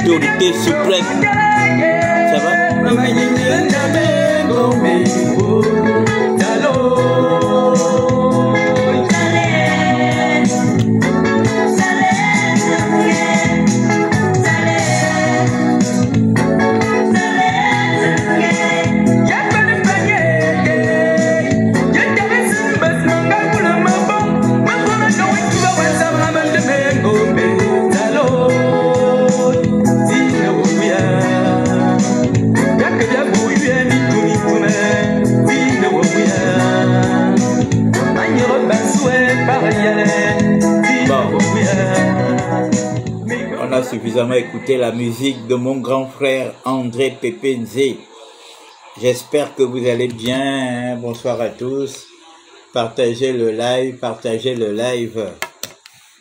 Autorité suprême. Ça va? On a suffisamment écouté la musique de mon grand frère André Pepenze. J'espère que vous allez bien. Bonsoir à tous. Partagez le live, partagez le live.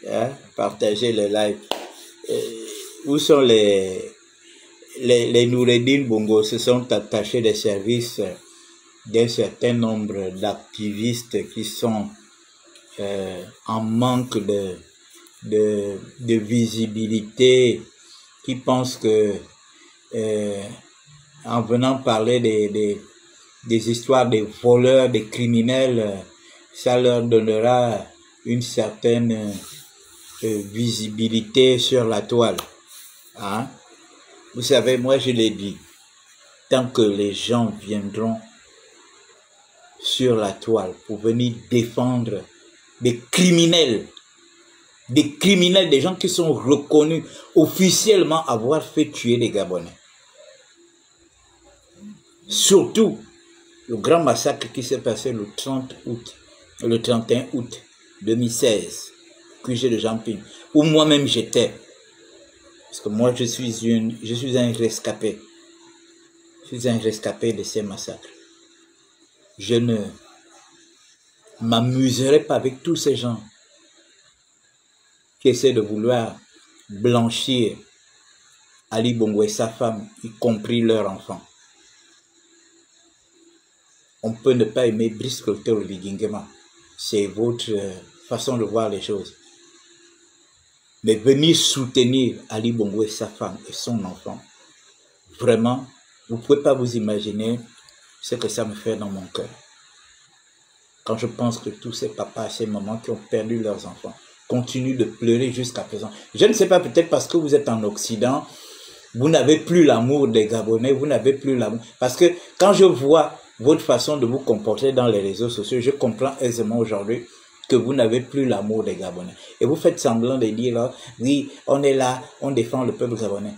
Hein? Partagez le live. Où sont les Noureddin Bongo se sont attachés des services d'un certain nombre d'activistes qui sont en manque de visibilité, qui pensent que en venant parler des histoires des voleurs, des criminels, ça leur donnera une certaine visibilité sur la toile. Hein? Vous savez, moi je l'ai dit, tant que les gens viendront sur la toile pour venir défendre des criminels, des gens qui sont reconnus officiellement avoir fait tuer les Gabonais. Surtout le grand massacre qui s'est passé le 31 août 2016, QG de Jean-Ping, où moi-même j'étais. Parce que moi je suis un rescapé. Je suis un rescapé de ces massacres. Je ne m'amuserai pas avec tous ces gens qui essaient de vouloir blanchir Ali Bongo et sa femme, y compris leur enfant. On peut ne pas aimer Brice Clotaire Oligingema. C'est votre façon de voir les choses. Mais venir soutenir Ali Bongo et sa femme et son enfant, vraiment, vous ne pouvez pas vous imaginer ce que ça me fait dans mon cœur. Quand je pense que tous ces papas, ces mamans qui ont perdu leurs enfants, continuent de pleurer jusqu'à présent. Je ne sais pas, peut-être parce que vous êtes en Occident, vous n'avez plus l'amour des Gabonais, vous n'avez plus l'amour. Parce que quand je vois votre façon de vous comporter dans les réseaux sociaux, je comprends aisément aujourd'hui que vous n'avez plus l'amour des Gabonais. Et vous faites semblant de dire, là, oui, on est là, on défend le peuple gabonais.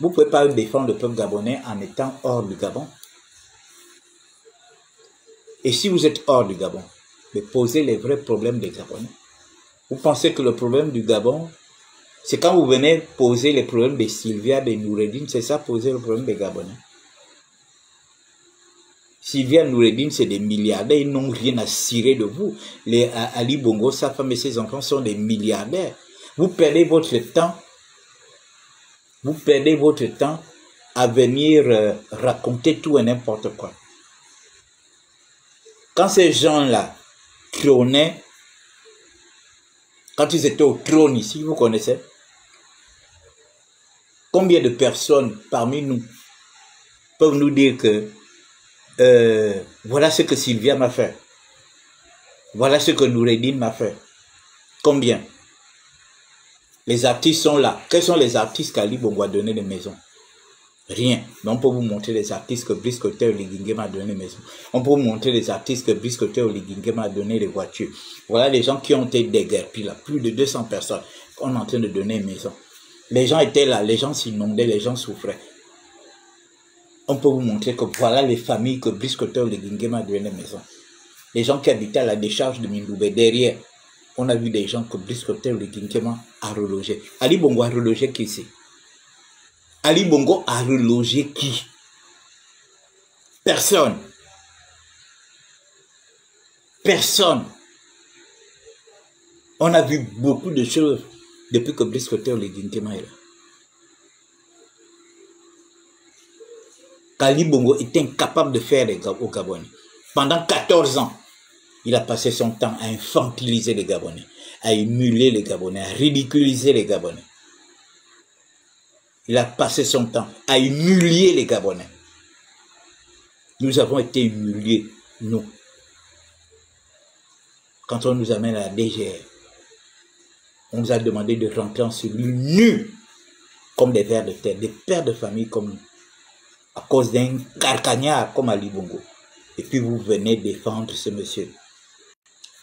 Vous ne pouvez pas défendre le peuple gabonais en étant hors du Gabon. Et si vous êtes hors du Gabon, mais posez les vrais problèmes des Gabonais. Vous pensez que le problème du Gabon, c'est quand vous venez poser les problèmes de Sylvia, de Noureddine, c'est ça poser le problème des Gabonais. Sylvia, Noureddine, c'est des milliardaires, ils n'ont rien à cirer de vous. Ali Bongo, sa femme et ses enfants sont des milliardaires. Vous perdez votre temps. Vous perdez votre temps à venir raconter tout et n'importe quoi. Quand ces gens-là trônaient, quand ils étaient au trône ici, vous connaissez, combien de personnes parmi nous peuvent nous dire que voilà ce que Sylvia m'a fait, voilà ce que Noureddine m'a fait? Combien? Les artistes sont là. Quels sont les artistes qu'Ali Bongo a donné des maisons? Rien. Mais on peut vous montrer les artistes que Brice Clotaire Oligingema a donné des maisons. On peut vous montrer les artistes que Brice Clotaire Oligingema a donné des voitures. Voilà les gens qui ont été déguerpis là. Plus de 200 personnes qu'on est en train de donner une maison. Les gens étaient là, les gens s'inondaient, les gens souffraient. On peut vous montrer que voilà les familles que Brice Clotaire Oligingema a donné des maisons. Les gens qui habitaient à la décharge de Mindoubé, derrière, on a vu des gens que Brice Clotaire Oligingema a relogé. Ali Bongo a relogé qui c'est? Ali Bongo a relogé qui? Personne. Personne. On a vu beaucoup de choses depuis que Brice Clotaire Oligingema est là. Ali Bongo est incapable de faire au Gabon. Pendant 14 ans, il a passé son temps à infantiliser les Gabonais, à émuler les Gabonais, à ridiculiser les Gabonais. Il a passé son temps à humilier les Gabonais. Nous avons été humiliés, nous. Quand on nous amène à la DGR, on nous a demandé de rentrer en cellule nus, comme des vers de terre, des pères de famille comme nous, à cause d'un carcagnard comme Ali Bongo. Et puis vous venez défendre ce monsieur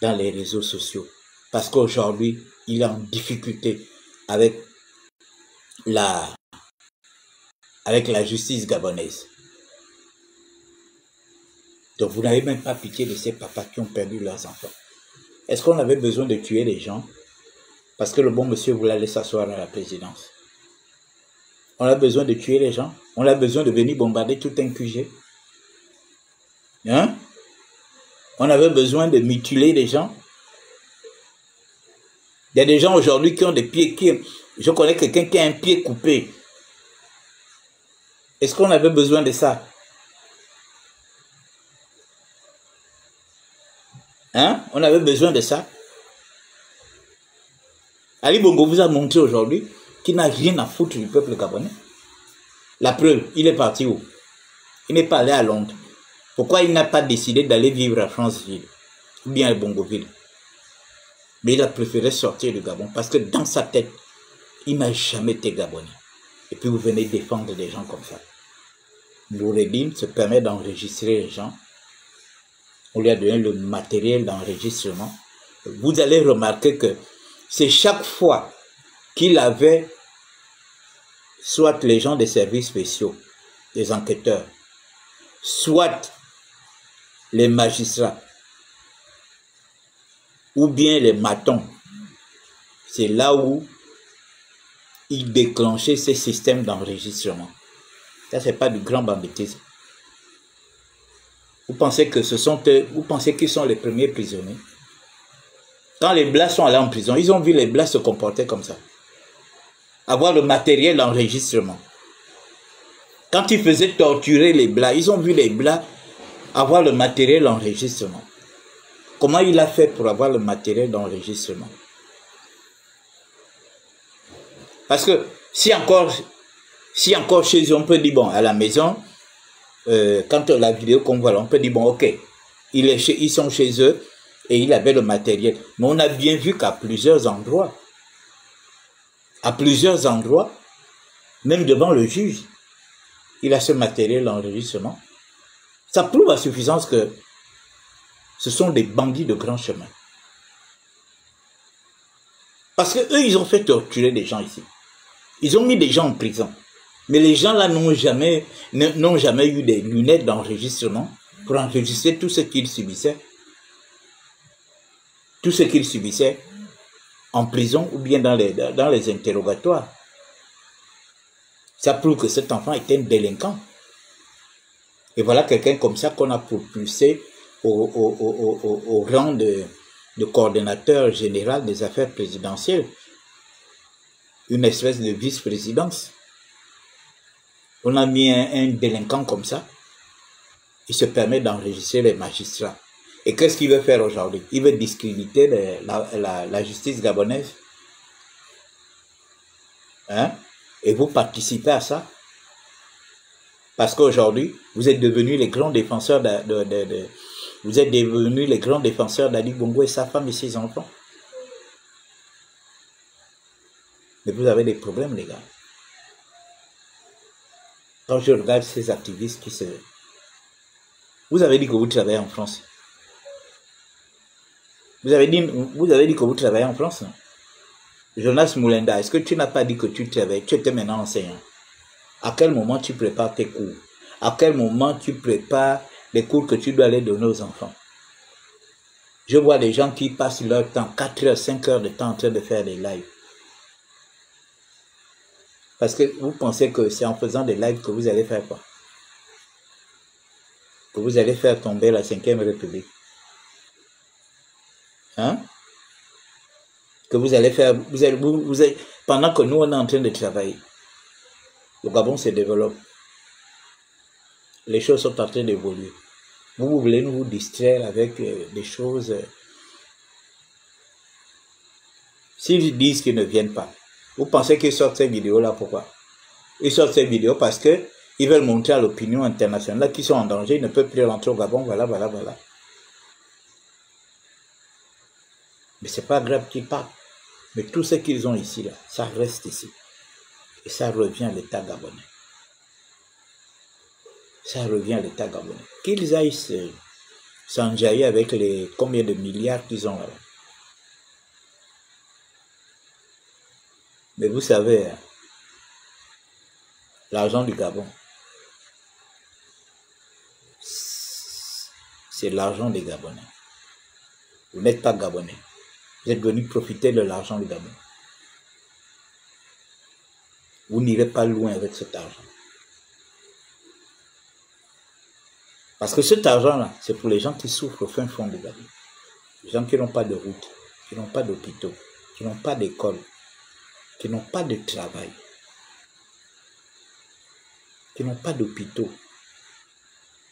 dans les réseaux sociaux. Parce qu'aujourd'hui, il est en difficulté avec la justice gabonaise. Donc vous n'avez même pas pitié de ces papas qui ont perdu leurs enfants. Est-ce qu'on avait besoin de tuer les gens parce que le bon monsieur voulait aller s'asseoir à la présidence? On a besoin de tuer les gens? On a besoin de venir bombarder tout un QG? Hein? On avait besoin de mutiler les gens? Il y a des gens aujourd'hui qui ont des pieds qui... Je connais quelqu'un qui a un pied coupé. Est-ce qu'on avait besoin de ça? Hein? On avait besoin de ça? Ali Bongo vous a montré aujourd'hui qu'il n'a rien à foutre du peuple gabonais. La preuve, il est parti où? Il n'est pas allé à Londres. Pourquoi il n'a pas décidé d'aller vivre à Franceville ou bien à Bongoville? Mais il a préféré sortir du Gabon parce que dans sa tête, il n'a jamais été Gabonais. Et puis vous venez défendre des gens comme ça. Noureddin se permet d'enregistrer les gens. On lui a donné le matériel d'enregistrement. Vous allez remarquer que c'est chaque fois qu'il avait soit les gens des services spéciaux, les enquêteurs, soit les magistrats, ou bien les matons. C'est là où il déclenchait ces systèmes d'enregistrement. Ça, c'est pas du grand banditisme. Vous pensez que vous pensez qu'ils sont les premiers prisonniers? Quand les Blancs sont allés en prison, ils ont vu les Blancs se comporter comme ça. Avoir le matériel d'enregistrement. Quand ils faisaient torturer les Blancs, ils ont vu les Blancs avoir le matériel d'enregistrement. Comment il a fait pour avoir le matériel d'enregistrement? Parce que si encore chez eux, on peut dire, bon, à la maison, quand la vidéo qu'on voit là, on peut dire, bon, ok, ils sont chez eux et il avait le matériel. Mais on a bien vu qu'à plusieurs endroits, même devant le juge, il a ce matériel d'enregistrement. Ça prouve à suffisance que ce sont des bandits de grand chemin. Parce que eux, ils ont fait torturer des gens ici. Ils ont mis des gens en prison. Mais les gens là n'ont jamais eu des lunettes d'enregistrement pour enregistrer tout ce qu'ils subissaient. Tout ce qu'ils subissaient en prison ou bien dans les interrogatoires. Ça prouve que cet enfant était un délinquant. Et voilà quelqu'un comme ça qu'on a propulsé au rang de coordonnateur général des affaires présidentielles. Une espèce de vice-présidence. On a mis un délinquant comme ça. Il se permet d'enregistrer les magistrats. Et qu'est-ce qu'il veut faire aujourd'hui? Il veut discréditer la justice gabonaise. Hein? Et vous participez à ça? Parce qu'aujourd'hui, vous êtes devenus les grands défenseurs vous êtes devenus les grands défenseurs d'Ali Bongo et sa femme et ses enfants. Mais vous avez des problèmes, les gars. Quand je regarde ces activistes qui se... Vous avez dit que vous travaillez en France. Vous avez dit que vous travaillez en France, non? Jonas Moulenda, est-ce que tu n'as pas dit que tu travaillais? Tu étais maintenant enseignant. À quel moment tu prépares tes cours? À quel moment tu prépares les cours que tu dois aller donner aux enfants? Je vois des gens qui passent leur temps, 4 heures, 5 heures de temps en train de faire des lives. Parce que vous pensez que c'est en faisant des lives que vous allez faire quoi? Que vous allez faire tomber la 5e République. Hein? Que vous allez faire... pendant que nous, on est en train de travailler, le Gabon se développe. Les choses sont en train d'évoluer. Vous voulez nous distraire avec des choses... S'ils disent qu'ils ne viennent pas, vous pensez qu'ils sortent ces vidéos-là, pourquoi? Ils sortent ces vidéos parce que ils veulent montrer à l'opinion internationale qu'ils sont en danger, ils ne peuvent plus rentrer au Gabon, voilà. Mais c'est pas grave qu'ils partent. Mais tout ce qu'ils ont ici, là, ça reste ici. Et ça revient à l'État gabonais. Ça revient à l'État gabonais. Qu'ils aillent s'enjailler avec les combien de milliards qu'ils ont là. Mais vous savez, l'argent du Gabon, c'est l'argent des Gabonais. Vous n'êtes pas Gabonais. Vous êtes venus profiter de l'argent du Gabon. Vous n'irez pas loin avec cet argent. Parce que cet argent-là, c'est pour les gens qui souffrent au fin fond du Gabon. Les gens qui n'ont pas de route, qui n'ont pas d'hôpitaux, qui n'ont pas d'école, qui n'ont pas de travail, qui n'ont pas d'hôpitaux,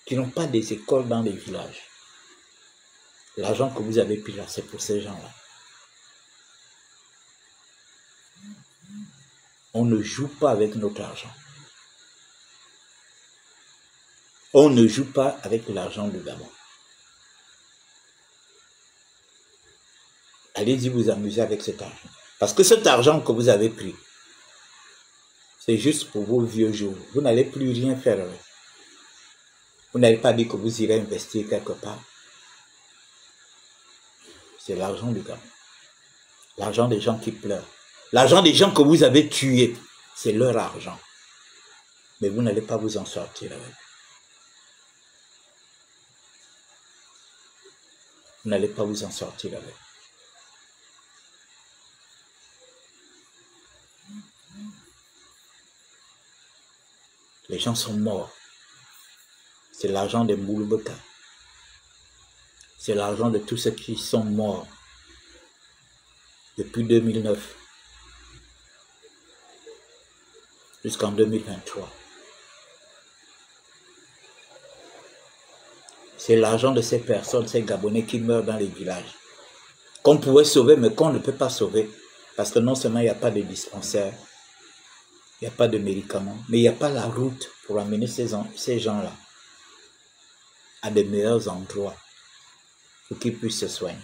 qui n'ont pas des écoles dans les villages. L'argent que vous avez pris là, c'est pour ces gens-là. On ne joue pas avec notre argent. On ne joue pas avec l'argent du Gabon. Allez-y vous amuser avec cet argent. Parce que cet argent que vous avez pris, c'est juste pour vos vieux jours. Vous n'allez plus rien faire avec. Vous n'allez pas dit que vous irez investir quelque part. C'est l'argent du Gabon. L'argent des gens qui pleurent. L'argent des gens que vous avez tués. C'est leur argent. Mais vous n'allez pas vous en sortir avec. Vous n'allez pas vous en sortir avec. Les gens sont morts. C'est l'argent des Mouloubeka. C'est l'argent de tous ceux qui sont morts depuis 2009 jusqu'en 2023. C'est l'argent de ces personnes, ces Gabonais qui meurent dans les villages, qu'on pouvait sauver, mais qu'on ne peut pas sauver. Parce que non seulement il n'y a pas de dispensaire, il n'y a pas de médicaments, mais il n'y a pas la route pour amener ces gens-là à de meilleurs endroits pour qu'ils puissent se soigner.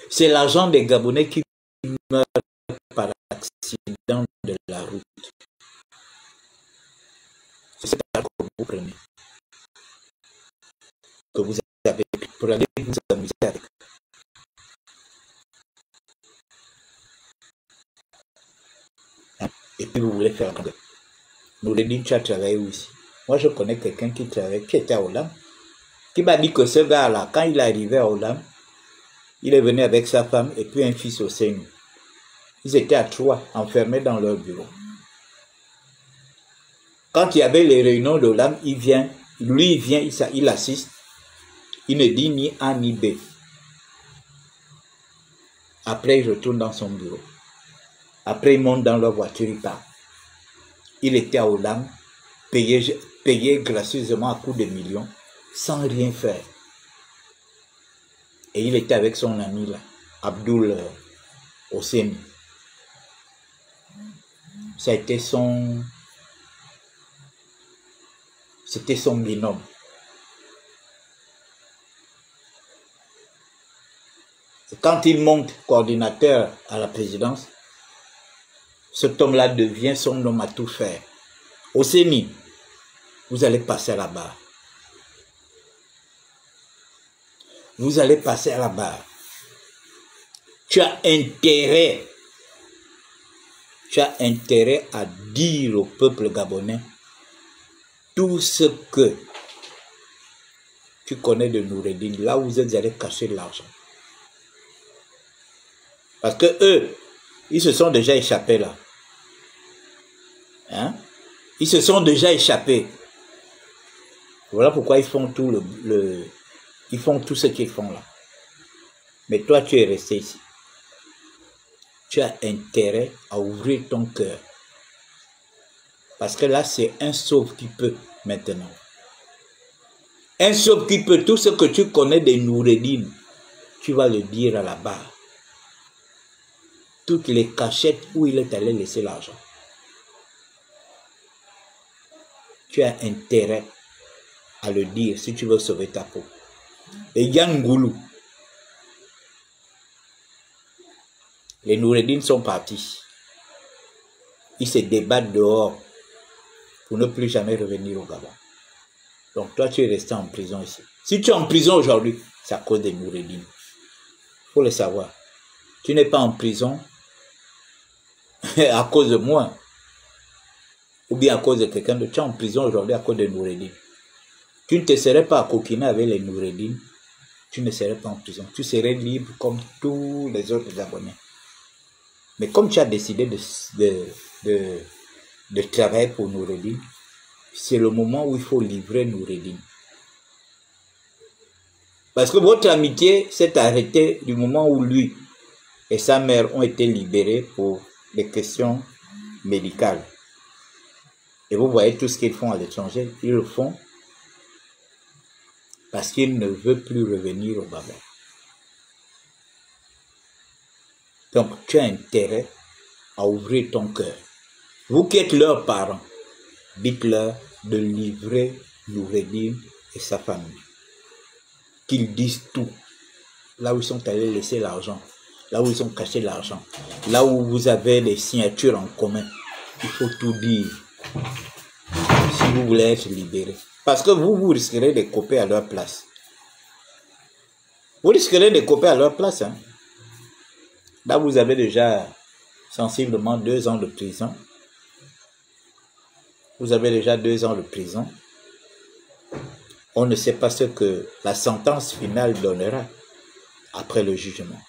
C'est l'argent des Gabonais qui meurent par accident de la route. C'est cet argent que vous prenez, que vous avez pour aller vous amuser avec. Et puis vous voulez faire un Nous les dit, tu as travaillé où ici? Moi je connais quelqu'un qui travaille, qui était à Olam, qui m'a dit que ce gars-là, quand il est arrivé à Olam, il est venu avec sa femme et puis un fils au sein. Ils étaient à 3, enfermés dans leur bureau. Quand il y avait les réunions d'Olam, il vient, il assiste, il ne dit ni A ni B. Après, il retourne dans son bureau. Après, il monte dans leur voiture, il part. Il était à Olam, payé gracieusement à coups de millions, sans rien faire. Et il était avec son ami là, Abdul Hosseini. C'était son binôme. Et quand il monte coordinateur à la présidence, cet homme-là devient son homme à tout faire. Hosseini, vous allez passer à la barre. Vous allez passer à la barre. Tu as intérêt à dire au peuple gabonais tout ce que tu connais de Noureddine, là où vous êtes allés cacher de l'argent. Parce que eux, ils se sont déjà échappés là. Hein? Ils se sont déjà échappés. Voilà pourquoi ils font tout ils font tout ce qu'ils font là. Mais toi, tu es resté ici. Tu as intérêt à ouvrir ton cœur. Parce que là, c'est un sauve qui peut maintenant. Un sauve qui peut, tout ce que tu connais de Noureddine, tu vas le dire à la barre. Toutes les cachettes où il est allé laisser l'argent. Tu as intérêt à le dire si tu veux sauver ta peau. Et Yangoulou, les Noureddine sont partis. Ils se débattent dehors pour ne plus jamais revenir au Gabon. Donc toi, tu es resté en prison ici. Si tu es en prison aujourd'hui, c'est à cause des Noureddine. Il faut le savoir. Tu n'es pas en prison à cause de moi. Ou bien à cause de quelqu'un d'autre. Tu es en prison aujourd'hui à cause de Noureddine. Tu ne te serais pas coquiné avec les Noureddine. Tu ne serais pas en prison. Tu serais libre comme tous les autres Gabonais. Mais comme tu as décidé de travailler pour Noureddine, c'est le moment où il faut livrer Noureddine. Parce que votre amitié s'est arrêtée du moment où lui et sa mère ont été libérés pour des questions médicales. Et vous voyez tout ce qu'ils font à l'étranger, ils le font parce qu'ils ne veulent plus revenir au Gabon. Donc, tu as intérêt à ouvrir ton cœur. Vous qui êtes leurs parents, dites-leur de livrer Noureddin et sa famille. Qu'ils disent tout. Là où ils sont allés laisser l'argent. Là où ils ont caché l'argent. Là où vous avez les signatures en commun. Il faut tout dire. Si vous voulez être libéré. Parce que vous risquerez de couper à leur place. Vous risquerez de couper à leur place. Hein. Là, vous avez déjà sensiblement 2 ans de prison. Vous avez déjà 2 ans de prison. On ne sait pas ce que la sentence finale donnera après le jugement.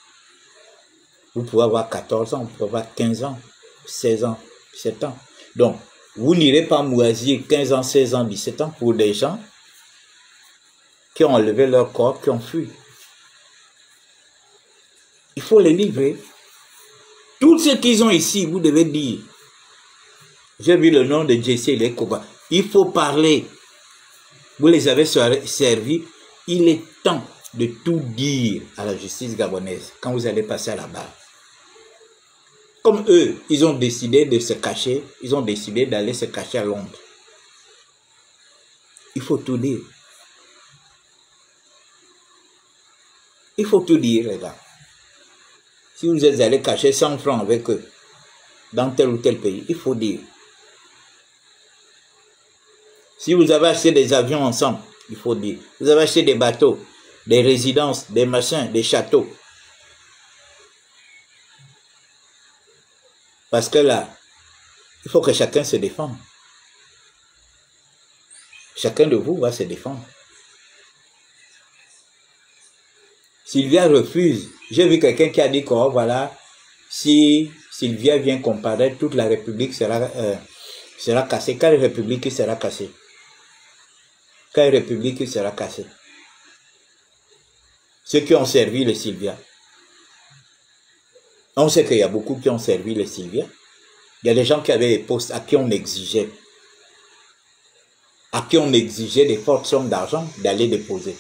Vous pouvez avoir 14 ans, vous pouvez avoir 15 ans, 16 ans, 17 ans. Donc, vous n'irez pas moisir 15 ans, 16 ans, 17 ans pour des gens qui ont enlevé leur corps, qui ont fui. Il faut les livrer. Tout ce qu'ils ont ici, vous devez dire. J'ai vu le nom de Jesse et les Koba. Il faut parler. Vous les avez servis. Il est temps de tout dire à la justice gabonaise quand vous allez passer à la barre. Comme eux, ils ont décidé de se cacher. Ils ont décidé d'aller se cacher à Londres. Il faut tout dire. Il faut tout dire, les gars. Si vous êtes allé cacher 100 francs avec eux, dans tel ou tel pays, il faut dire. Si vous avez acheté des avions ensemble, il faut dire. Vous avez acheté des bateaux, des résidences, des machins, des châteaux. Parce que là, il faut que chacun se défende. Chacun de vous va se défendre. Sylvia refuse. J'ai vu quelqu'un qui a dit que oh, voilà, si Sylvia vient comparaître, toute la République sera cassée. Quelle République sera cassée? Quelle République sera cassée? Ceux qui ont servi le Sylvia. On sait qu'il y a beaucoup qui ont servi le Sylvia. Il y a des gens qui avaient des postes à qui on exigeait. À qui on exigeait des fortes sommes d'argent d'aller déposer.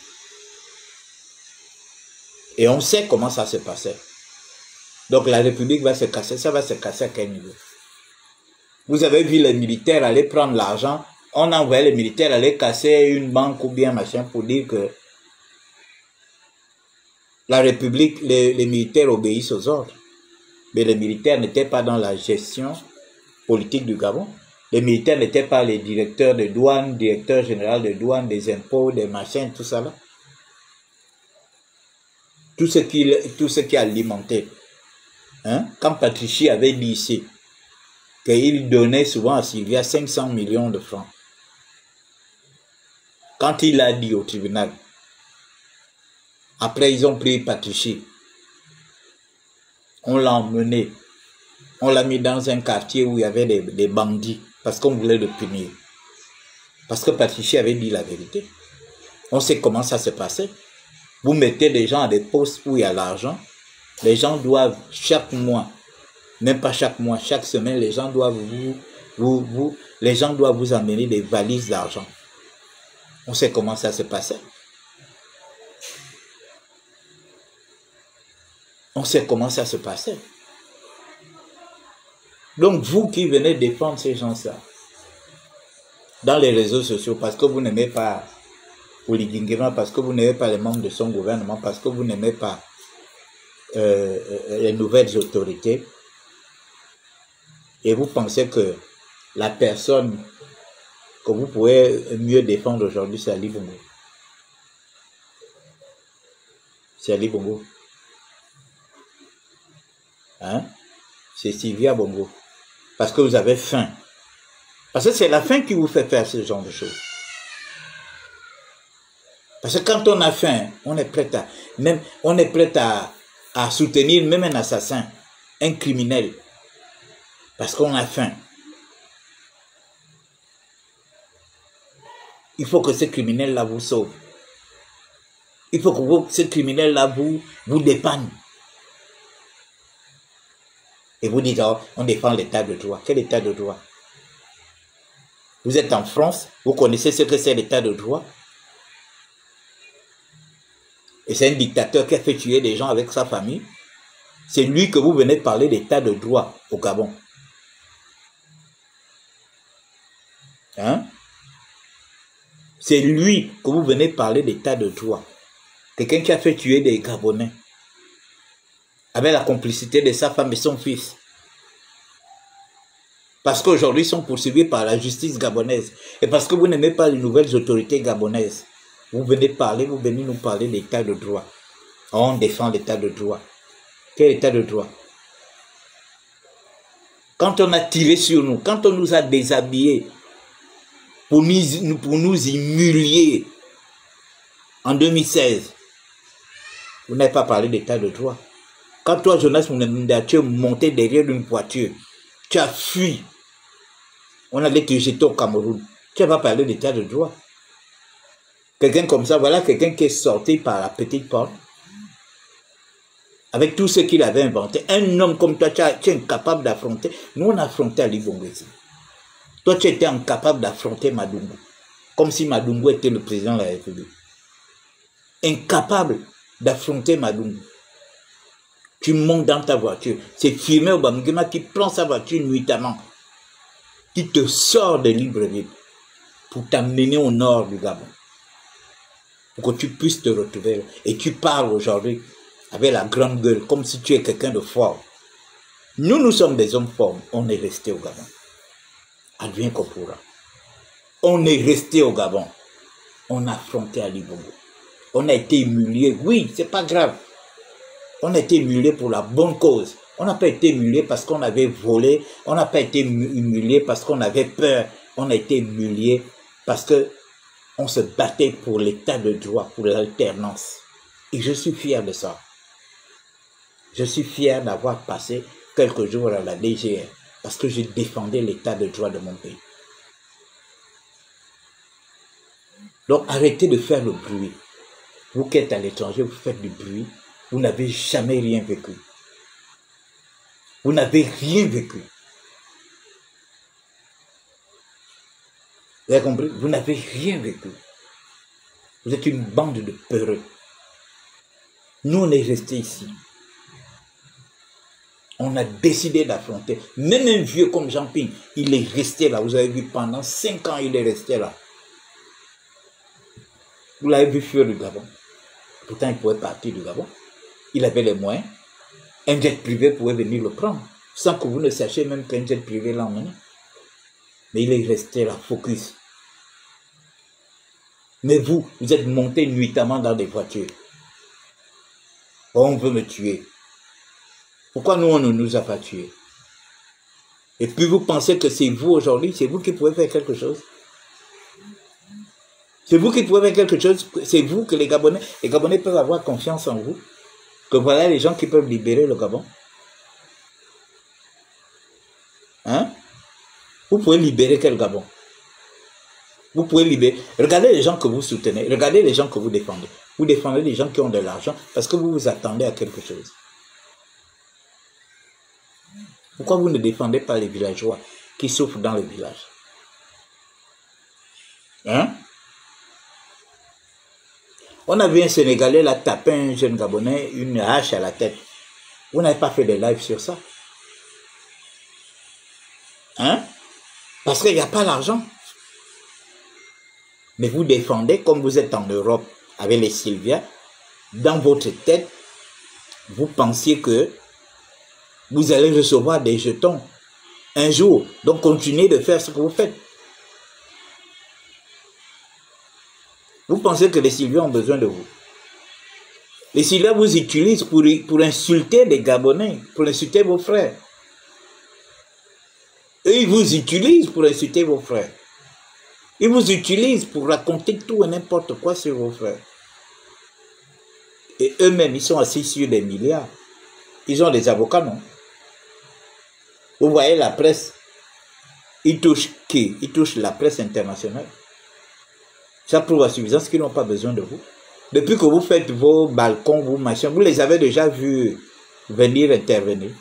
Et on sait comment ça se passait. Donc la République va se casser. Ça va se casser à quel niveau? Vous avez vu les militaires aller prendre l'argent. On a envoyé les militaires aller casser une banque ou bien machin pour dire que la République, les militaires obéissent aux ordres. Mais les militaires n'étaient pas dans la gestion politique du Gabon. Les militaires n'étaient pas les directeurs de douane, directeurs généraux de douane, des impôts, des machins, tout ça là. Tout ce qui alimentait. Hein? Quand Patrici avait dit ici qu'il donnait souvent à Sylvia 500 millions de francs. Quand il a dit au tribunal, après ils ont pris Patrici, on l'a emmené, on l'a mis dans un quartier où il y avait des bandits, parce qu'on voulait le punir. Parce que Patrici avait dit la vérité. On sait comment ça se passait. Vous mettez des gens à des postes où il y a l'argent. Les gens doivent, chaque mois, même pas chaque mois, chaque semaine, les gens doivent les gens doivent vous amener des valises d'argent. On sait comment ça se passait. On sait comment ça se passait. Donc, vous qui venez défendre ces gens-là, dans les réseaux sociaux, parce que vous n'aimez pas Oligingema, parce que vous n'aimez pas les membres de son gouvernement, parce que vous n'aimez pas les nouvelles autorités, et vous pensez que la personne que vous pouvez mieux défendre aujourd'hui, c'est Ali Bongo. C'est Ali Bongo. Hein? C'est Sylvia Bongo. Parce que vous avez faim. Parce que c'est la faim qui vous fait faire ce genre de choses. Parce que quand on a faim, on est prêt à soutenir même un assassin, un criminel. Parce qu'on a faim. Il faut que ce criminel-là vous sauve. Il faut que ce criminel-là vous dépanne. Et vous dites, oh, on défend l'état de droit. Quel état de droit? Vous êtes en France, vous connaissez ce que c'est l'état de droit? Et c'est un dictateur qui a fait tuer des gens avec sa famille. C'est lui que vous venez parler d'état de droit au Gabon. Hein? C'est lui que vous venez parler d'état de droit. Quelqu'un qui a fait tuer des Gabonais avec la complicité de sa femme et son fils. Parce qu'aujourd'hui, ils sont poursuivis par la justice gabonaise. Et parce que vous n'aimez pas les nouvelles autorités gabonaises. Vous venez nous parler d'état de droit. On défend l'état de droit. Quel état de droit? Quand on a tiré sur nous, quand on nous a déshabillés pour nous humilier en 2016, vous n'avez pas parlé d'état de droit. Quand toi, Jonas Munda, tu es monté derrière une voiture, tu as fui, on allait te jeter au Cameroun, tu n'as pas parlé d'état de droit. Quelqu'un comme ça, voilà quelqu'un qui est sorti par la petite porte, avec tout ce qu'il avait inventé. Un homme comme toi, tu es incapable d'affronter. Nous, on a affronté Ali Bongo. Toi, tu étais incapable d'affronter Madungu. Comme si Madungu était le président de la République. Incapable d'affronter Madungu. Tu montes dans ta voiture. C'est Firmin Obamangema qui prend sa voiture nuitamment. Qui te sort de Libreville. Pour t'amener au nord du Gabon. Pour que tu puisses te retrouver. Et tu parles aujourd'hui avec la grande gueule, comme si tu es quelqu'un de fort. Nous sommes des hommes forts. On est restés au Gabon. Advient qu'on pourra. On est resté au Gabon. On a affronté Ali Bongo. On a été humilié. Oui, c'est pas grave. On a été humilié pour la bonne cause. On n'a pas été humilié parce qu'on avait volé. On n'a pas été humilié parce qu'on avait peur. On a été humilié parce que on se battait pour l'état de droit, pour l'alternance. Et je suis fier de ça. Je suis fier d'avoir passé quelques jours à la DGR parce que je défendais l'état de droit de mon pays. Donc arrêtez de faire le bruit. Vous qui êtes à l'étranger, vous faites du bruit. Vous n'avez jamais rien vécu. Vous n'avez rien vécu. Vous avez compris? Vous n'avez rien vécu. Vous êtes une bande de peureux. Nous, on est restés ici. On a décidé d'affronter. Même un vieux comme Jean-Ping, il est resté là. Vous avez vu, pendant 5 ans, il est resté là. Vous l'avez vu fuir du Gabon. Pourtant, il pouvait partir du Gabon. Il avait les moyens. Un jet privé pouvait venir le prendre. Sans que vous ne sachiez même qu'un jet privé l'a emmené. Mais il est resté là, focus. Mais vous êtes monté nuitamment dans des voitures. On veut me tuer. Pourquoi nous, on ne nous a pas tués? Et puis vous pensez que c'est vous aujourd'hui, c'est vous qui pouvez faire quelque chose? C'est vous qui pouvez faire quelque chose? C'est vous que les Gabonais peuvent avoir confiance en vous? Que voilà les gens qui peuvent libérer le Gabon? Hein? Vous pouvez libérer quel Gabon? Vous pouvez libérer. Regardez les gens que vous soutenez. Regardez les gens que vous défendez. Vous défendez les gens qui ont de l'argent parce que vous vous attendez à quelque chose. Pourquoi vous ne défendez pas les villageois qui souffrent dans le village? Hein? On a vu un Sénégalais là taper un jeune Gabonais une hache à la tête. Vous n'avez pas fait de live sur ça? Hein? Parce qu'il n'y a pas l'argent. Mais vous défendez, comme vous êtes en Europe avec les Sylvia, dans votre tête, vous pensiez que vous allez recevoir des jetons un jour. Donc continuez de faire ce que vous faites. Vous pensez que les Sylviens ont besoin de vous. Les Sylviens vous utilisent pour insulter les Gabonais, pour insulter vos frères. Eux, ils vous utilisent pour insulter vos frères. Ils vous utilisent pour raconter tout et n'importe quoi sur vos frères. Et eux-mêmes, ils sont assis sur des milliards. Ils ont des avocats, non? Vous voyez la presse, ils touchent qui? Ils touchent la presse internationale. Ça prouve à suffisance qu'ils n'ont pas besoin de vous. Depuis que vous faites vos balcons, vos machins, vous les avez déjà vus venir intervenir.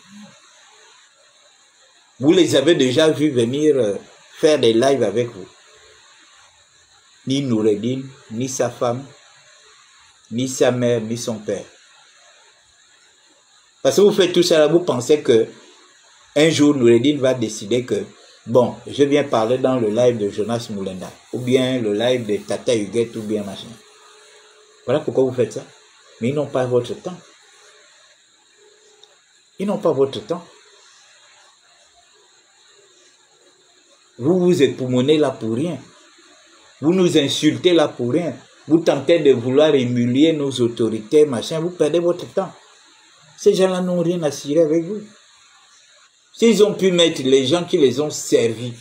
Vous les avez déjà vus venir faire des lives avec vous. Ni Noureddin, ni sa femme, ni sa mère, ni son père. Parce que vous faites tout ça là, vous pensez que un jour Noureddin va décider que Bon, je viens parler dans le live de Jonas Moulenda, ou bien le live de Tata Huguette, ou bien machin. Voilà pourquoi vous faites ça. Mais ils n'ont pas votre temps. Ils n'ont pas votre temps. Vous vous époumonez là pour rien. Vous nous insultez là pour rien. Vous tentez de vouloir humilier nos autorités, machin. Vous perdez votre temps. Ces gens-là n'ont rien à cirer avec vous. S'ils ont pu mettre les gens qui les ont servis,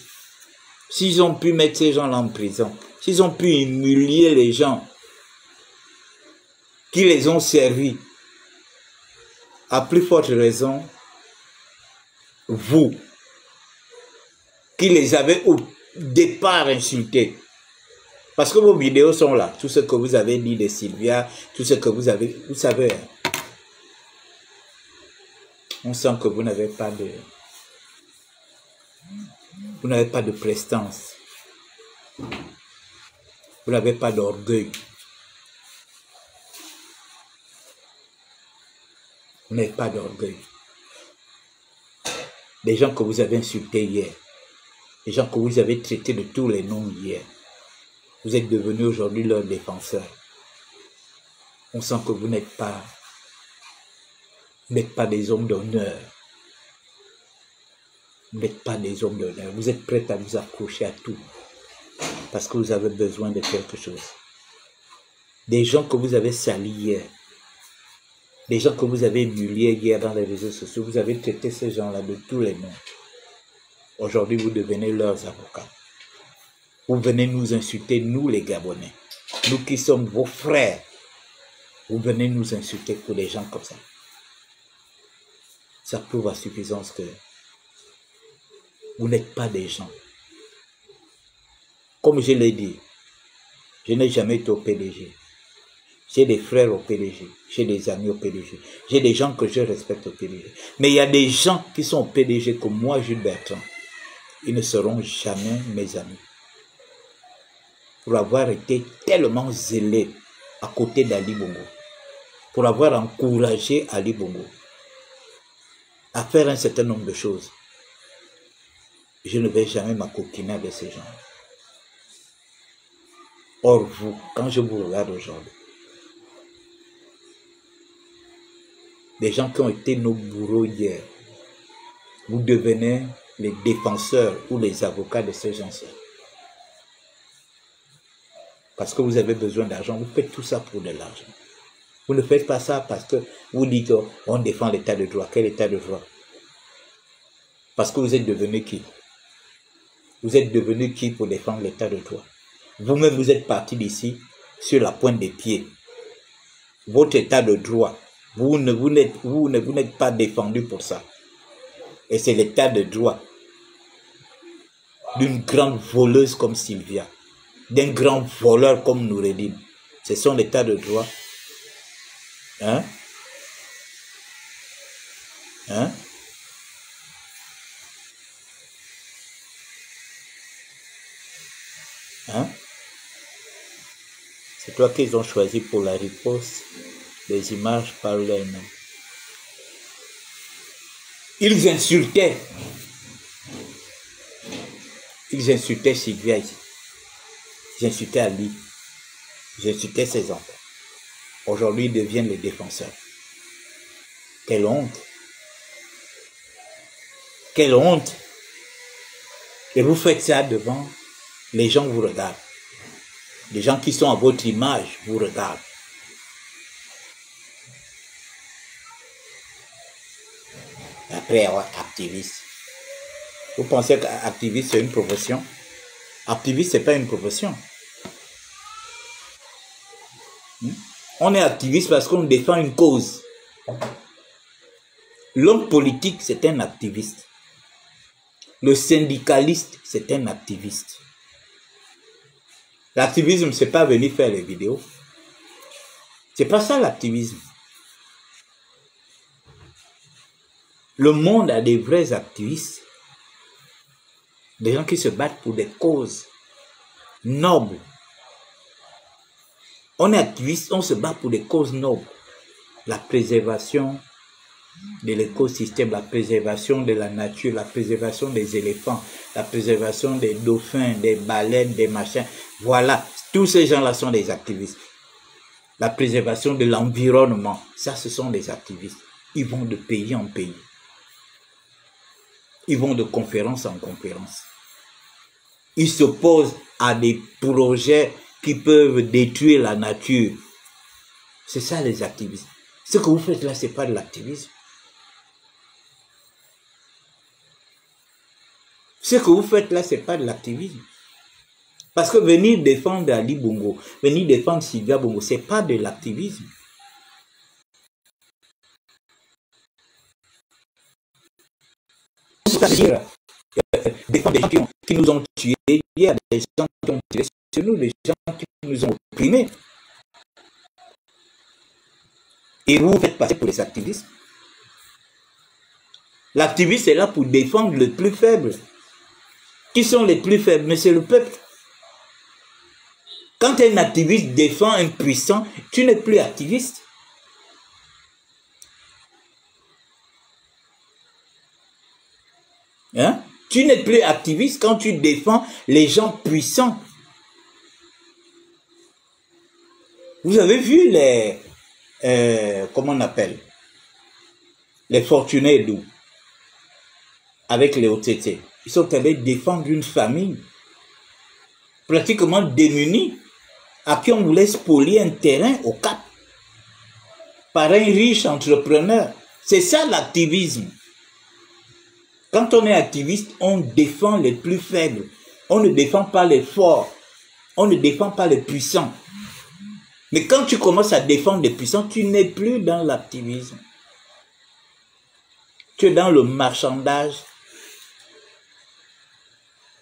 s'ils ont pu mettre ces gens-là en prison, s'ils ont pu humilier les gens qui les ont servis, à plus forte raison, vous, qui les avez au départ insultés. Parce que vos vidéos sont là. Tout ce que vous avez dit de Sylvia, tout ce que vous avez, vous savez, on sent que vous n'avez pas de prestance. Vous n'avez pas d'orgueil. Vous n'avez pas d'orgueil. Des gens que vous avez insultés hier, des gens que vous avez traités de tous les noms hier, vous êtes devenus aujourd'hui leurs défenseurs. On sent que vous n'êtes pas des hommes d'honneur. Vous n'êtes pas des hommes d'honneur. Vous êtes prêts à vous accrocher à tout. Parce que vous avez besoin de quelque chose. Des gens que vous avez salis hier. Des gens que vous avez humiliés hier dans les réseaux sociaux. Vous avez traité ces gens-là de tous les noms. Aujourd'hui, vous devenez leurs avocats. Vous venez nous insulter, nous les Gabonais. Nous qui sommes vos frères. Vous venez nous insulter pour des gens comme ça. Ça prouve à suffisance que vous n'êtes pas des gens. Comme je l'ai dit, je n'ai jamais été au PDG. J'ai des frères au PDG. J'ai des amis au PDG. J'ai des gens que je respecte au PDG. Mais il y a des gens qui sont au PDG comme moi, Jules Bertrand. Ils ne seront jamais mes amis. Pour avoir été tellement zélé à côté d'Ali Bongo. Pour avoir encouragé Ali Bongo à faire un certain nombre de choses. Je ne vais jamais m'acoquiner avec ces gens. Or, vous, quand je vous regarde aujourd'hui, des gens qui ont été nos bourreaux hier, vous devenez les défenseurs ou les avocats de ces gens-là. Parce que vous avez besoin d'argent, vous faites tout ça pour de l'argent. Vous ne faites pas ça parce que vous dites qu'on défend l'état de droit. Quel état de droit? Parce que vous êtes devenu qui? Vous êtes devenu qui pour défendre l'état de droit? Vous-même, vous êtes parti d'ici sur la pointe des pieds. Votre état de droit, vous n'êtes pas défendu pour ça. Et c'est l'état de droit d'une grande voleuse comme Sylvia, d'un grand voleur comme Noureddin. C'est son état de droit. Hein? Hein? Hein? C'est toi qu'ils ont choisi pour la riposte. Les images parlent d'elles-mêmes. Ils insultaient. Ils insultaient Sylvia ici. Ils insultaient Ali. Ils insultaient ses enfants. Aujourd'hui, ils deviennent les défenseurs. Quelle honte! Quelle honte! Et vous faites ça devant les gens vous regardent. Les gens qui sont à votre image vous regardent. Après, activiste. Vous pensez qu'activiste c'est une profession? Activiste, ce n'est pas une profession. On est activiste parce qu'on défend une cause. L'homme politique, c'est un activiste. Le syndicaliste, c'est un activiste. L'activisme, c'est pas venir faire les vidéos. C'est pas ça l'activisme. Le monde a des vrais activistes. Des gens qui se battent pour des causes nobles. On est activiste, on se bat pour des causes nobles. La préservation de l'écosystème, la préservation de la nature, la préservation des éléphants, la préservation des dauphins, des baleines, des machins. Voilà, tous ces gens-là sont des activistes. La préservation de l'environnement, ça, ce sont des activistes. Ils vont de pays en pays. Ils vont de conférence en conférence. Ils s'opposent à des projets qui peuvent détruire la nature. C'est ça les activistes. Ce que vous faites là, ce n'est pas de l'activisme. Ce que vous faites là, ce n'est pas de l'activisme. Parce que venir défendre Ali Bongo, venir défendre Sylvia Bongo, ce n'est pas de l'activisme. C'est-à-dire défendre des gens qui nous ont tués, il y a des gens qui ont tiré sur nous, des gens qui nous ont opprimés. Et vous vous faites passer pour les activistes. L'activiste est là pour défendre le plus faible. Qui sont les plus faibles? Mais c'est le peuple. Quand un activiste défend un puissant, tu n'es plus activiste. Hein? Tu n'es plus activiste quand tu défends les gens puissants. Vous avez vu les... comment on appelle? Les fortunés d'où? Avec les OTT. Ils sont allés défendre une famille pratiquement démunie à qui on voulait spolier un terrain au Cap par un riche entrepreneur. C'est ça l'activisme. Quand on est activiste, on défend les plus faibles. On ne défend pas les forts. On ne défend pas les puissants. Mais quand tu commences à défendre les puissants, tu n'es plus dans l'activisme. Tu es dans le marchandage.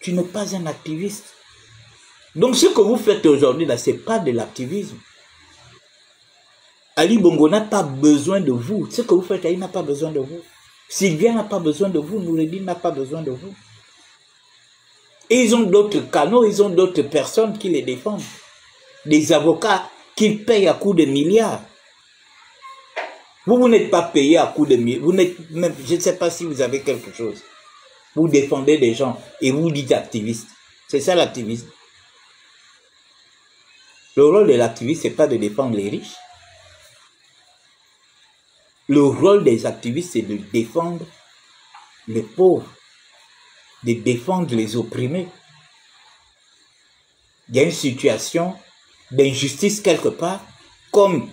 Tu n'es pas un activiste. Donc ce que vous faites aujourd'hui là, ce n'est pas de l'activisme. Ali Bongo n'a pas besoin de vous. Ce que vous faites là, il n'a pas besoin de vous. Sylvia n'a pas besoin de vous. Noureddin n'a pas besoin de vous. Et ils ont d'autres canaux, ils ont d'autres personnes qui les défendent. Des avocats qu'ils payent à coups de milliards. Vous n'êtes pas payé à coups de milliards. Je ne sais pas si vous avez quelque chose. Vous défendez des gens et vous dites activiste. C'est ça l'activisme. Le rôle de l'activiste, ce n'est pas de défendre les riches. Le rôle des activistes, c'est de défendre les pauvres, de défendre les opprimés. Il y a une situation d'injustice quelque part, comme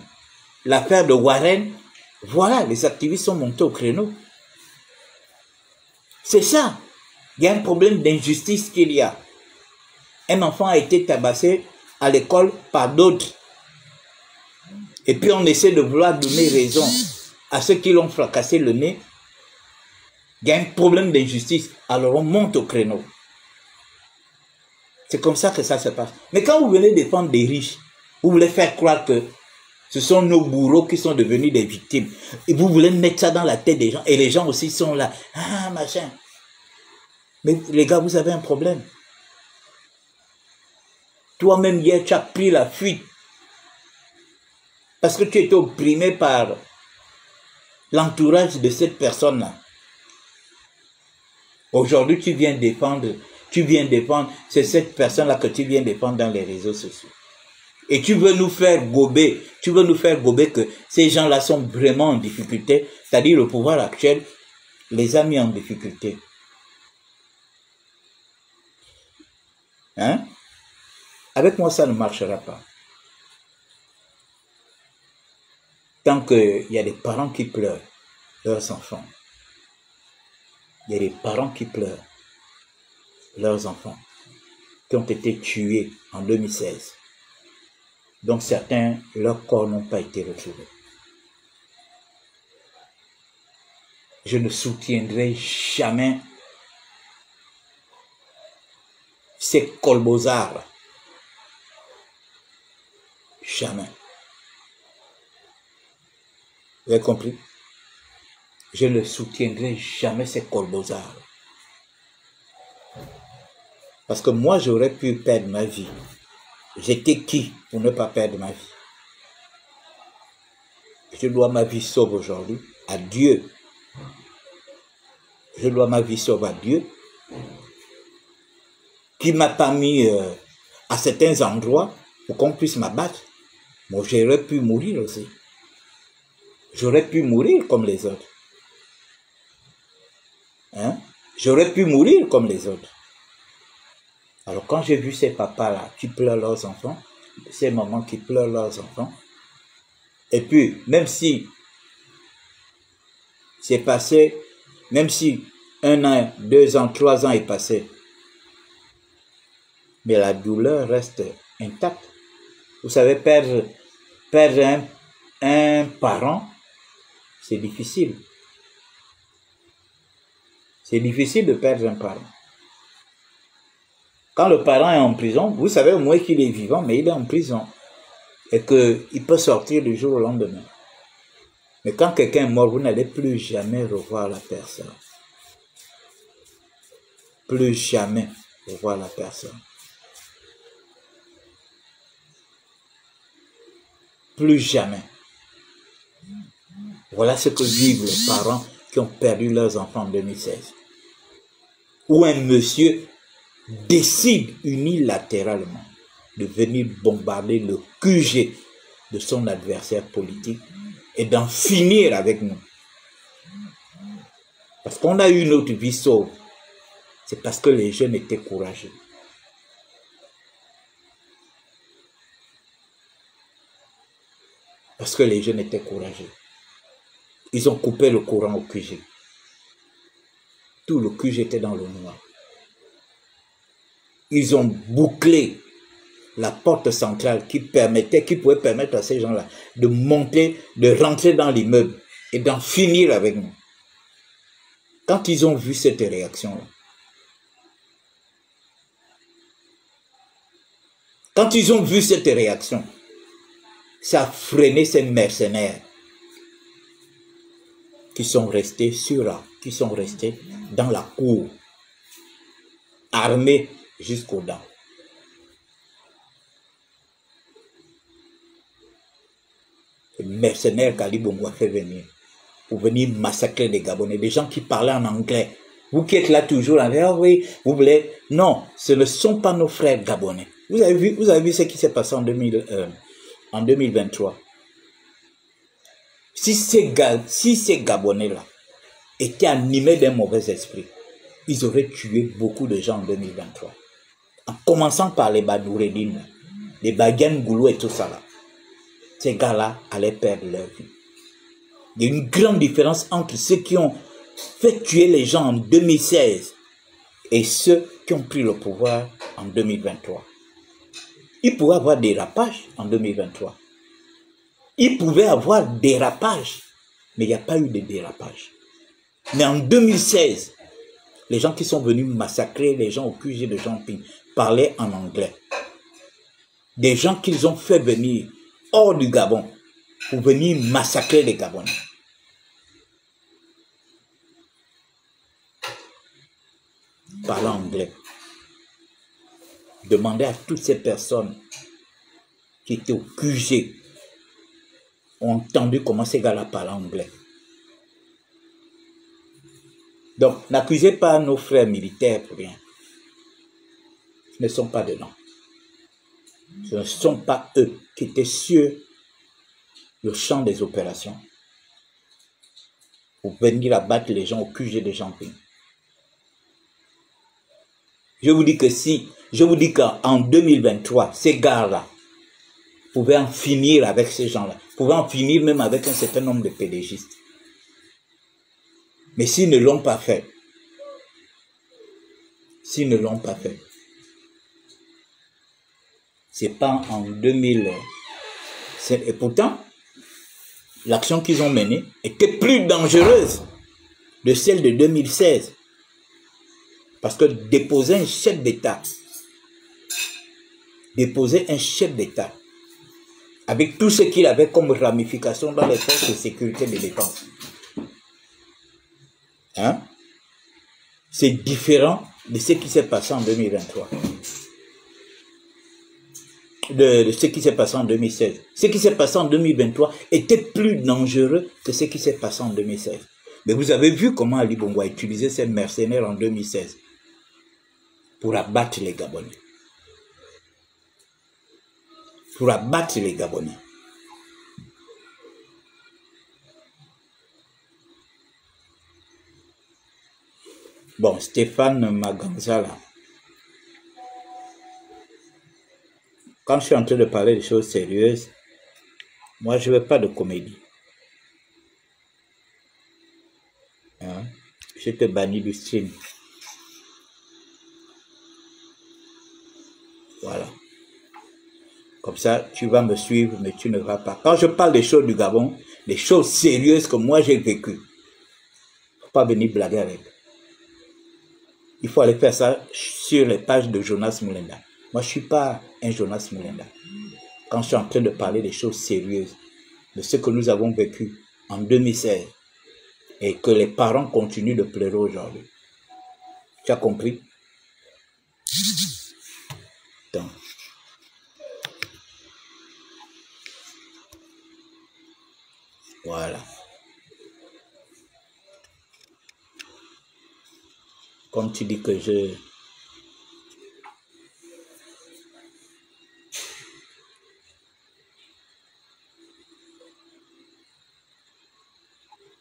l'affaire de Warren. Voilà, les activistes sont montés au créneau. C'est ça. Il y a un problème d'injustice qu'il y a. Un enfant a été tabassé à l'école par d'autres. Et puis on essaie de vouloir donner raison à ceux qui l'ont fracassé le nez. Il y a un problème d'injustice. Alors on monte au créneau. C'est comme ça que ça se passe. Mais quand vous venez défendre des riches, vous voulez faire croire que ce sont nos bourreaux qui sont devenus des victimes. Et vous voulez mettre ça dans la tête des gens. Et les gens aussi sont là. Ah, machin. Mais les gars, vous avez un problème. Toi-même, hier, tu as pris la fuite. Parce que tu étais opprimé par l'entourage de cette personne-là. Aujourd'hui, tu viens défendre. C'est cette personne-là que tu viens défendre dans les réseaux sociaux. Et tu veux nous faire gober. Tu veux nous faire gober que ces gens-là sont vraiment en difficulté. C'est-à-dire le pouvoir actuel les a mis en difficulté. Hein? Avec moi, ça ne marchera pas. Tant qu'il y a des parents qui pleurent leurs enfants. Il y a des parents qui pleurent leurs enfants qui ont été tués en 2016. Donc certains, leurs corps n'ont pas été retrouvés. Je ne soutiendrai jamais ces colbosards. Jamais. Vous avez compris? Je ne soutiendrai jamais ces colbosards. Parce que moi, j'aurais pu perdre ma vie. J'étais qui pour ne pas perdre ma vie? Je dois ma vie sauve aujourd'hui à Dieu. Je dois ma vie sauve à Dieu, qui m'a pas mis à certains endroits pour qu'on puisse m'abattre. Moi, j'aurais pu mourir aussi. J'aurais pu mourir comme les autres. Hein? J'aurais pu mourir comme les autres. Alors quand j'ai vu ces papas-là qui pleurent leurs enfants, ces mamans qui pleurent leurs enfants, et puis même si c'est passé, même si 1 an, 2 ans, 3 ans est passé, mais la douleur reste intacte. Vous savez, perdre un parent, c'est difficile. C'est difficile de perdre un parent. Quand le parent est en prison, vous savez au moins qu'il est vivant, mais il est en prison. Et qu'il peut sortir du jour au lendemain. Mais quand quelqu'un est mort, vous n'allez plus jamais revoir la personne. Plus jamais revoir la personne. Plus jamais. Voilà ce que vivent les parents qui ont perdu leurs enfants en 2016. Où un monsieur décide unilatéralement de venir bombarder le QG de son adversaire politique et d'en finir avec nous. Parce qu'on a eu notre vie sauve. C'est parce que les jeunes étaient courageux. Parce que les jeunes étaient courageux. Ils ont coupé le courant au QG. Tout le QG était dans le noir. Ils ont bouclé la porte centrale qui pouvait permettre à ces gens-là de monter, de rentrer dans l'immeuble et d'en finir avec nous. Quand ils ont vu cette réaction-là, ça a freiné ces mercenaires qui sont restés qui sont restés dans la cour, armés jusqu'aux dents. Les mercenaires qu'Ali Bongo a fait venir pour venir massacrer les Gabonais, des gens qui parlaient en anglais. Vous qui êtes là toujours, ah oui, vous voulez... Non, ce ne sont pas nos frères gabonais. Vous avez vu ce qui s'est passé en 2023. Si ces Gabonais-là étaient animés d'un mauvais esprit, ils auraient tué beaucoup de gens en 2023. En commençant par les Badouredine, les Bagan Goulou et tout ça là. Ces gars-là allaient perdre leur vie. Il y a une grande différence entre ceux qui ont fait tuer les gens en 2016 et ceux qui ont pris le pouvoir en 2023. Il pouvait avoir des rapages en 2023. Il pouvait avoir des rapages, mais il n'y a pas eu de dérapage. Mais en 2016, les gens qui sont venus massacrer les gens au QG de Jean-Ping parlaient en anglais. Des gens qu'ils ont fait venir hors du Gabon pour venir massacrer les Gabonais. Parlant anglais. Demandez à toutes ces personnes qui étaient au QG ont entendu comment ces gars-là parlaient anglais. Donc, n'accusez pas nos frères militaires pour rien. Ce ne sont pas dedans. Ce ne sont pas eux qui étaient sur le champ des opérations pour venir abattre les gens au QG de Jean-Ping. Je vous dis qu'en 2023, ces gars-là pouvaient en finir avec ces gens-là, pouvaient en finir même avec un certain nombre de pédégistes. Mais s'ils ne l'ont pas fait, c'est pas en 2000. Et pourtant, l'action qu'ils ont menée était plus dangereuse de celle de 2016. Parce que déposer un chef d'État, avec tout ce qu'il avait comme ramification dans les forces de sécurité de défense, hein? C'est différent de ce qui s'est passé en 2023. de ce qui s'est passé en 2016. Ce qui s'est passé en 2023 était plus dangereux que ce qui s'est passé en 2016. Mais vous avez vu comment Ali Bongo a utilisé ses mercenaires en 2016 pour abattre les Gabonais. Pour abattre les Gabonais. Bon, Stéphane Maganza, là. Quand je suis en train de parler de choses sérieuses, moi, je ne veux pas de comédie. Hein? Je te bannis du stream. Voilà. Comme ça, tu vas me suivre, mais tu ne vas pas. Quand je parle des choses du Gabon, des choses sérieuses que moi j'ai vécues, il ne faut pas venir blaguer avec. Il faut aller faire ça sur les pages de Jonas Moulenda. Moi, je ne suis pas un Jonas Moulenda. Quand je suis en train de parler des choses sérieuses, de ce que nous avons vécu en 2016, et que les parents continuent de pleurer aujourd'hui. Tu as compris? Donc, voilà. Comme tu dis que je...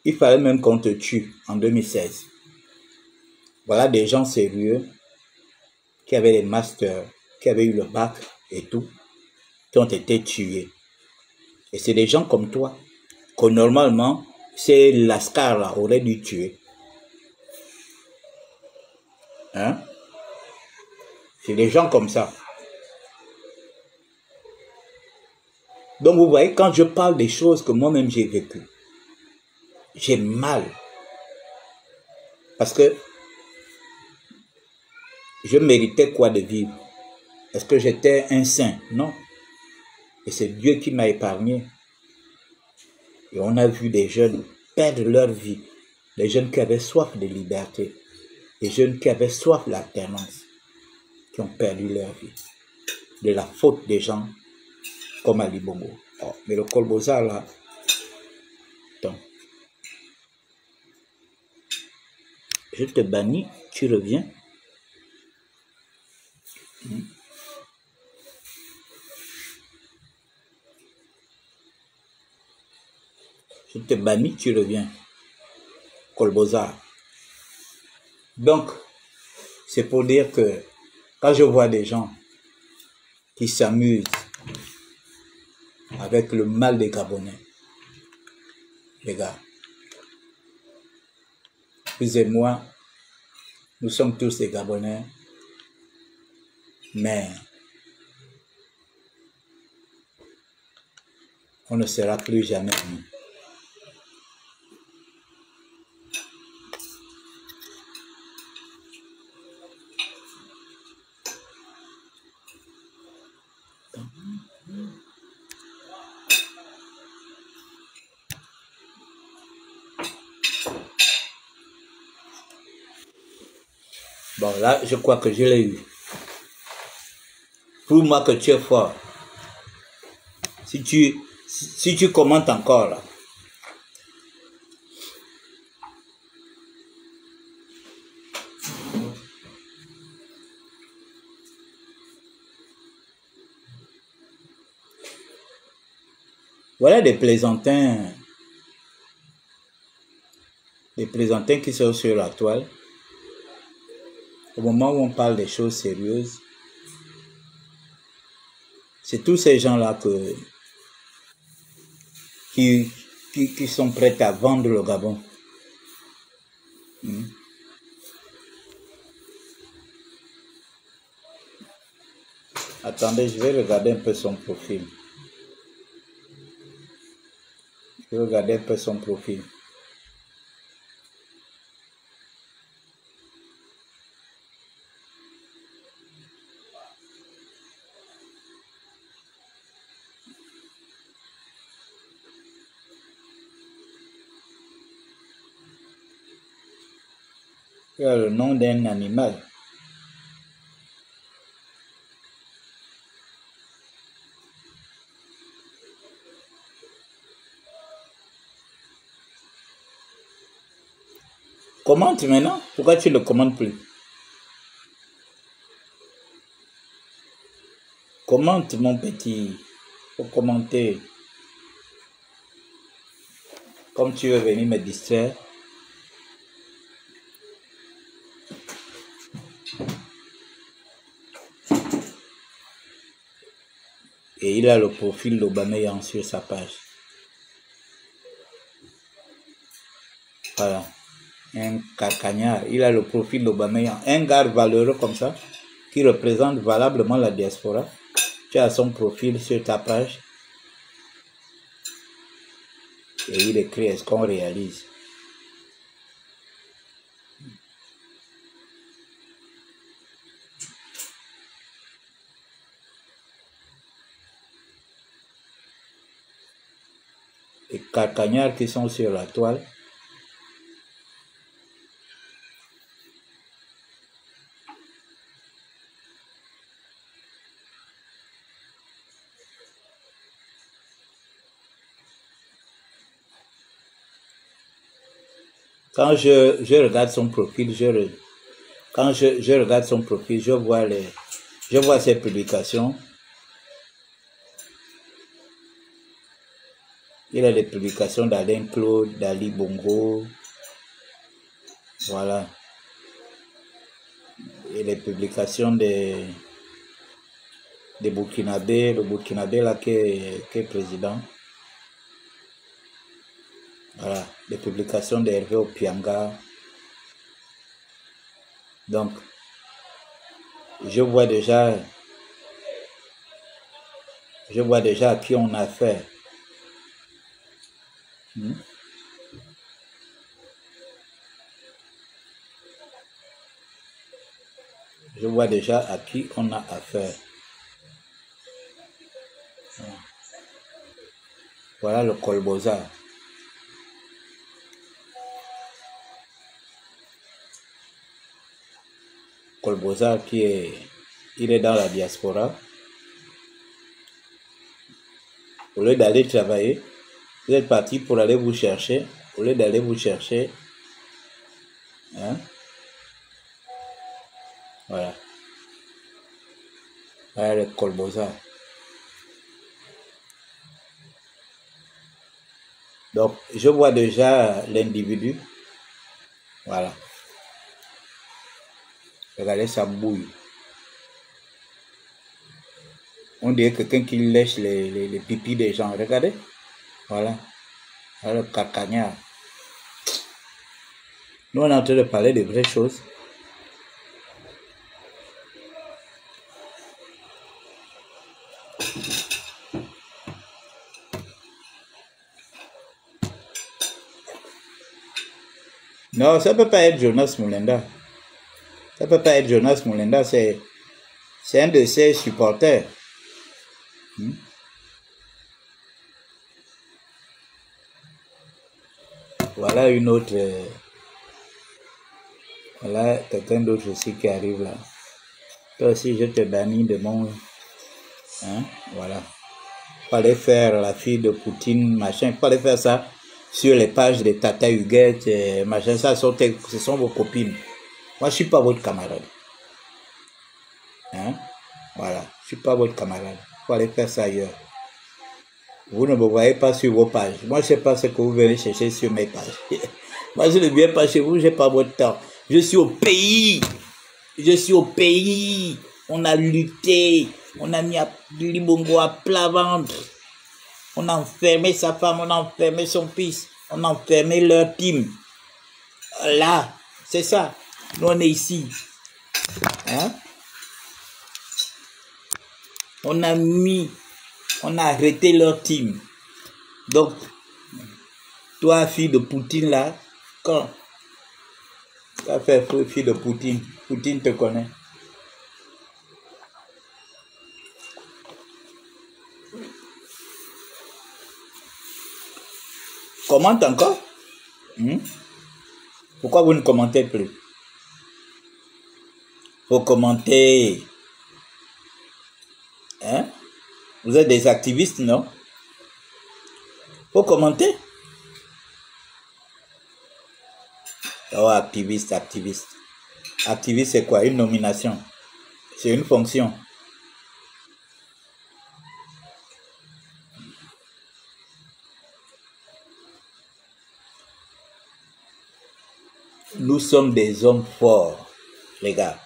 Il fallait même qu'on te tue en 2016. Voilà des gens sérieux qui avaient les masters, qui avaient eu le bac et tout, qui ont été tués. Et c'est des gens comme toi que normalement, c'est l'Ascar là aurait dû tuer. Hein? C'est des gens comme ça. Donc vous voyez, quand je parle des choses que moi-même j'ai vécues, j'ai mal. Parce que je méritais quoi de vivre? Est-ce que j'étais un saint? Non. Et c'est Dieu qui m'a épargné. Et on a vu des jeunes perdre leur vie. Des jeunes qui avaient soif de liberté. Des jeunes qui avaient soif d'alternance. Qui ont perdu leur vie. De la faute des gens comme Ali Bongo. Oh, mais le Colboza là, donc, je te bannis, tu reviens. Je te bannis, tu reviens. Colboza. Donc, c'est pour dire que quand je vois des gens qui s'amusent avec le mal des Gabonais, les gars, vous et moi, nous sommes tous des Gabonais, mais on ne sera plus jamais unis. Bon, là, je crois que je l'ai eu. Prouve-moi que tu es fort. Si tu commentes encore, là. Voilà des plaisantins qui sont sur la toile. Au moment où on parle des choses sérieuses, c'est tous ces gens-là qui sont prêts à vendre le Gabon. Attendez, je vais regarder un peu son profil. Je vais regarder un peu son profil. Il a le nom d'un animal. Commente maintenant. Pourquoi tu ne le commentes plus? Commente, mon petit. Faut commenter. Comme tu veux venir me distraire. Et il a le profil d'Aubameyang sur sa page. Voilà. Un cacagnard. Il a le profil d'Aubameyang. Un gars valeureux comme ça, qui représente valablement la diaspora. Tu as son profil sur ta page. Et il écrit, est-ce qu'on réalise? Et cacagnards qui sont sur la toile. Quand je regarde son profil, quand je regarde son profil, je vois ses publications. Il a les publications d'Alain Claude, d'Ali Bongo. Voilà. Et les publications des Burkinabés, le Burkinabé là qui est président. Voilà. Les publications d'Hervé Opianga. Donc, je vois déjà à qui on a affaire. Je vois déjà à qui on a affaire. Voilà le Colboza. Colboza il est dans la diaspora. Au lieu d'aller travailler, vous êtes parti pour aller vous chercher. Au lieu d'aller vous chercher, hein? Voilà. Voilà le Colboza. Donc, je vois déjà l'individu. Voilà. Regardez sa bouille. On dirait quelqu'un qui lèche les pipis des gens. Regardez. Voilà. Voilà le cacagnard. Nous, on est en train de parler de vraies choses. Non, ça ne peut pas être Jonas Moulenda. Ça ne peut pas être Jonas Moulenda, c'est un de ses supporters. Voilà une autre. Voilà quelqu'un d'autre aussi qui arrive là. Toi aussi, je te bannis de mon. Hein? Voilà. Fallait faire la fille de Poutine, machin. Fallait faire ça sur les pages de Tata Huguette, machin. Ça, ce sont vos copines. Moi, je ne suis pas votre camarade. Hein? Voilà. Je ne suis pas votre camarade. Fallait faire ça ailleurs. Vous ne me voyez pas sur vos pages. Moi, je ne sais pas ce que vous venez chercher sur mes pages. Moi, je ne viens pas chez vous, je n'ai pas votre temps. Je suis au pays. Je suis au pays. On a lutté. On a mis Ali Bongo à plat ventre. On a enfermé sa femme, on a enfermé son fils. On a enfermé leur team. Là, c'est ça. Nous, on est ici. Hein? On a arrêté leur team. Donc, toi, fille de Poutine, là, quand tu as fait fille de Poutine, Poutine te connaît. Commente encore. Pourquoi vous ne commentez plus? Faut commenter. Hein? Vous êtes des activistes, non? Faut commenter. Oh, activiste, activiste. Activiste, c'est quoi? Une nomination. C'est une fonction. Nous sommes des hommes forts, les gars.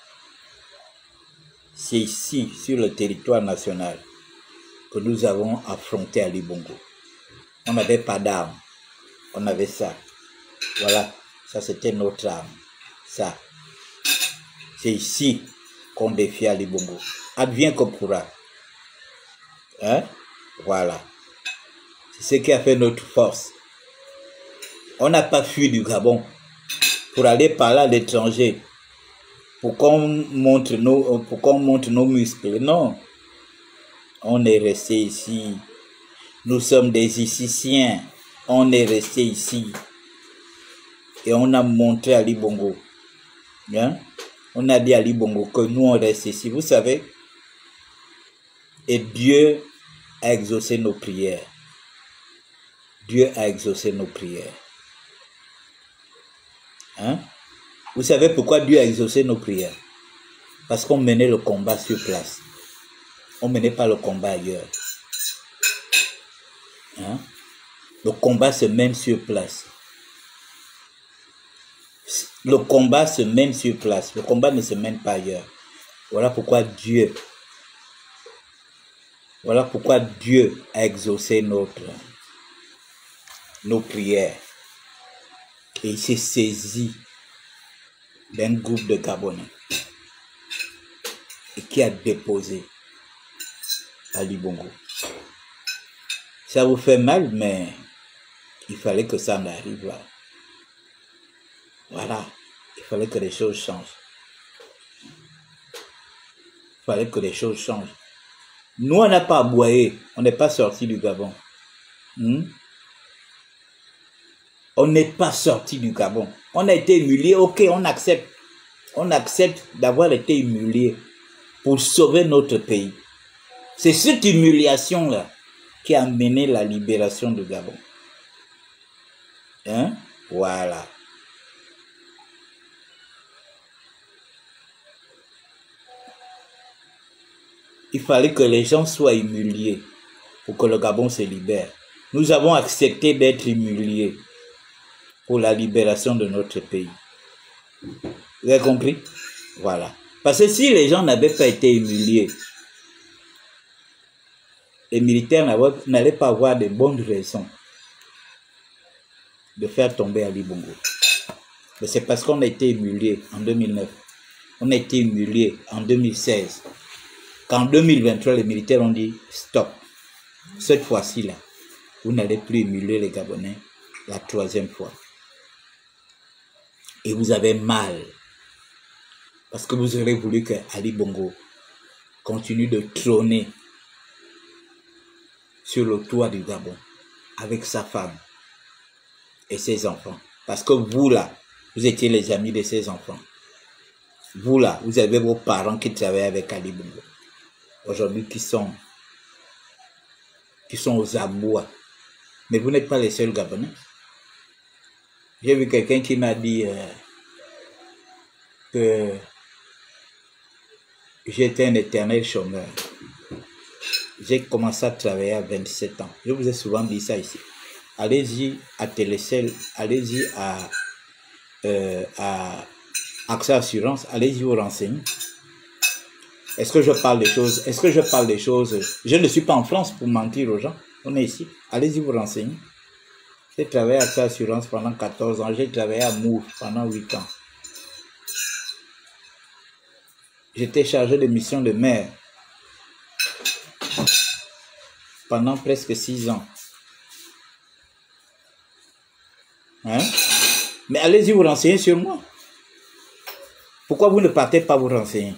C'est ici, sur le territoire national, que nous avons affronté Ali Bongo. On n'avait pas d'armes. On avait ça. Voilà. Ça, c'était notre arme. Ça. C'est ici qu'on défie Ali Bongo. Advient que pourra. Hein? Voilà. C'est ce qui a fait notre force. On n'a pas fui du Gabon pour aller parler à l'étranger, pour qu'on montre nos muscles. Non. On est resté ici. Nous sommes des Iciciens. On est resté ici. Et on a montré à Ali Bongo. Hein? On a dit à Ali Bongo que nous on reste ici. Vous savez? Et Dieu a exaucé nos prières. Dieu a exaucé nos prières. Hein? Vous savez pourquoi Dieu a exaucé nos prières? Parce qu'on menait le combat sur place. On ne menait pas le combat ailleurs. Hein? Le combat se mène sur place. Le combat se mène sur place. Le combat ne se mène pas ailleurs. Voilà pourquoi Dieu a exaucé nos prières. Et il s'est saisi d'un groupe de Gabonais et qui a déposé Ali Bongo. Ça vous fait mal, mais il fallait que ça n'arrive là. Voilà, il fallait que les choses changent. Il fallait que les choses changent. Nous, on n'a pas aboyé, on n'est pas sorti du Gabon. On n'est pas sorti du Gabon. On a été humilié, ok, on accepte. On accepte d'avoir été humilié pour sauver notre pays. C'est cette humiliation-là qui a mené la libération du Gabon. Hein? Voilà. Il fallait que les gens soient humiliés pour que le Gabon se libère. Nous avons accepté d'être humiliés pour la libération de notre pays. Vous avez compris? Voilà. Parce que si les gens n'avaient pas été humiliés, les militaires n'allaient pas avoir de bonnes raisons de faire tomber Ali Bongo. Mais c'est parce qu'on a été humiliés en 2009. On a été humiliés en 2016. Qu'en 2023, les militaires ont dit stop. Cette fois-ci là, vous n'allez plus humilier les Gabonais la troisième fois. Et vous avez mal. Parce que vous aurez voulu que Ali Bongo continue de trôner sur le toit du Gabon avec sa femme et ses enfants. Parce que vous là, vous étiez les amis de ses enfants. Vous là, vous avez vos parents qui travaillent avec Ali Bongo. Aujourd'hui, qui sont aux abois. Mais vous n'êtes pas les seuls Gabonais. J'ai vu quelqu'un qui m'a dit que j'étais un éternel chômeur. J'ai commencé à travailler à 27 ans. Je vous ai souvent dit ça ici. Allez-y à Télécel, allez-y à AXA Assurance, allez-y vous renseigner. Est-ce que je parle des choses? Est-ce que je parle des choses? Je ne suis pas en France pour mentir aux gens. On est ici. Allez-y vous renseigner. J'ai travaillé à AXA Assurance pendant 14 ans. J'ai travaillé à Move pendant 8 ans. J'étais chargé de mission de maire pendant presque 6 ans. Hein? Mais allez-y vous renseigner sur moi. Pourquoi vous ne partez pas vous renseigner?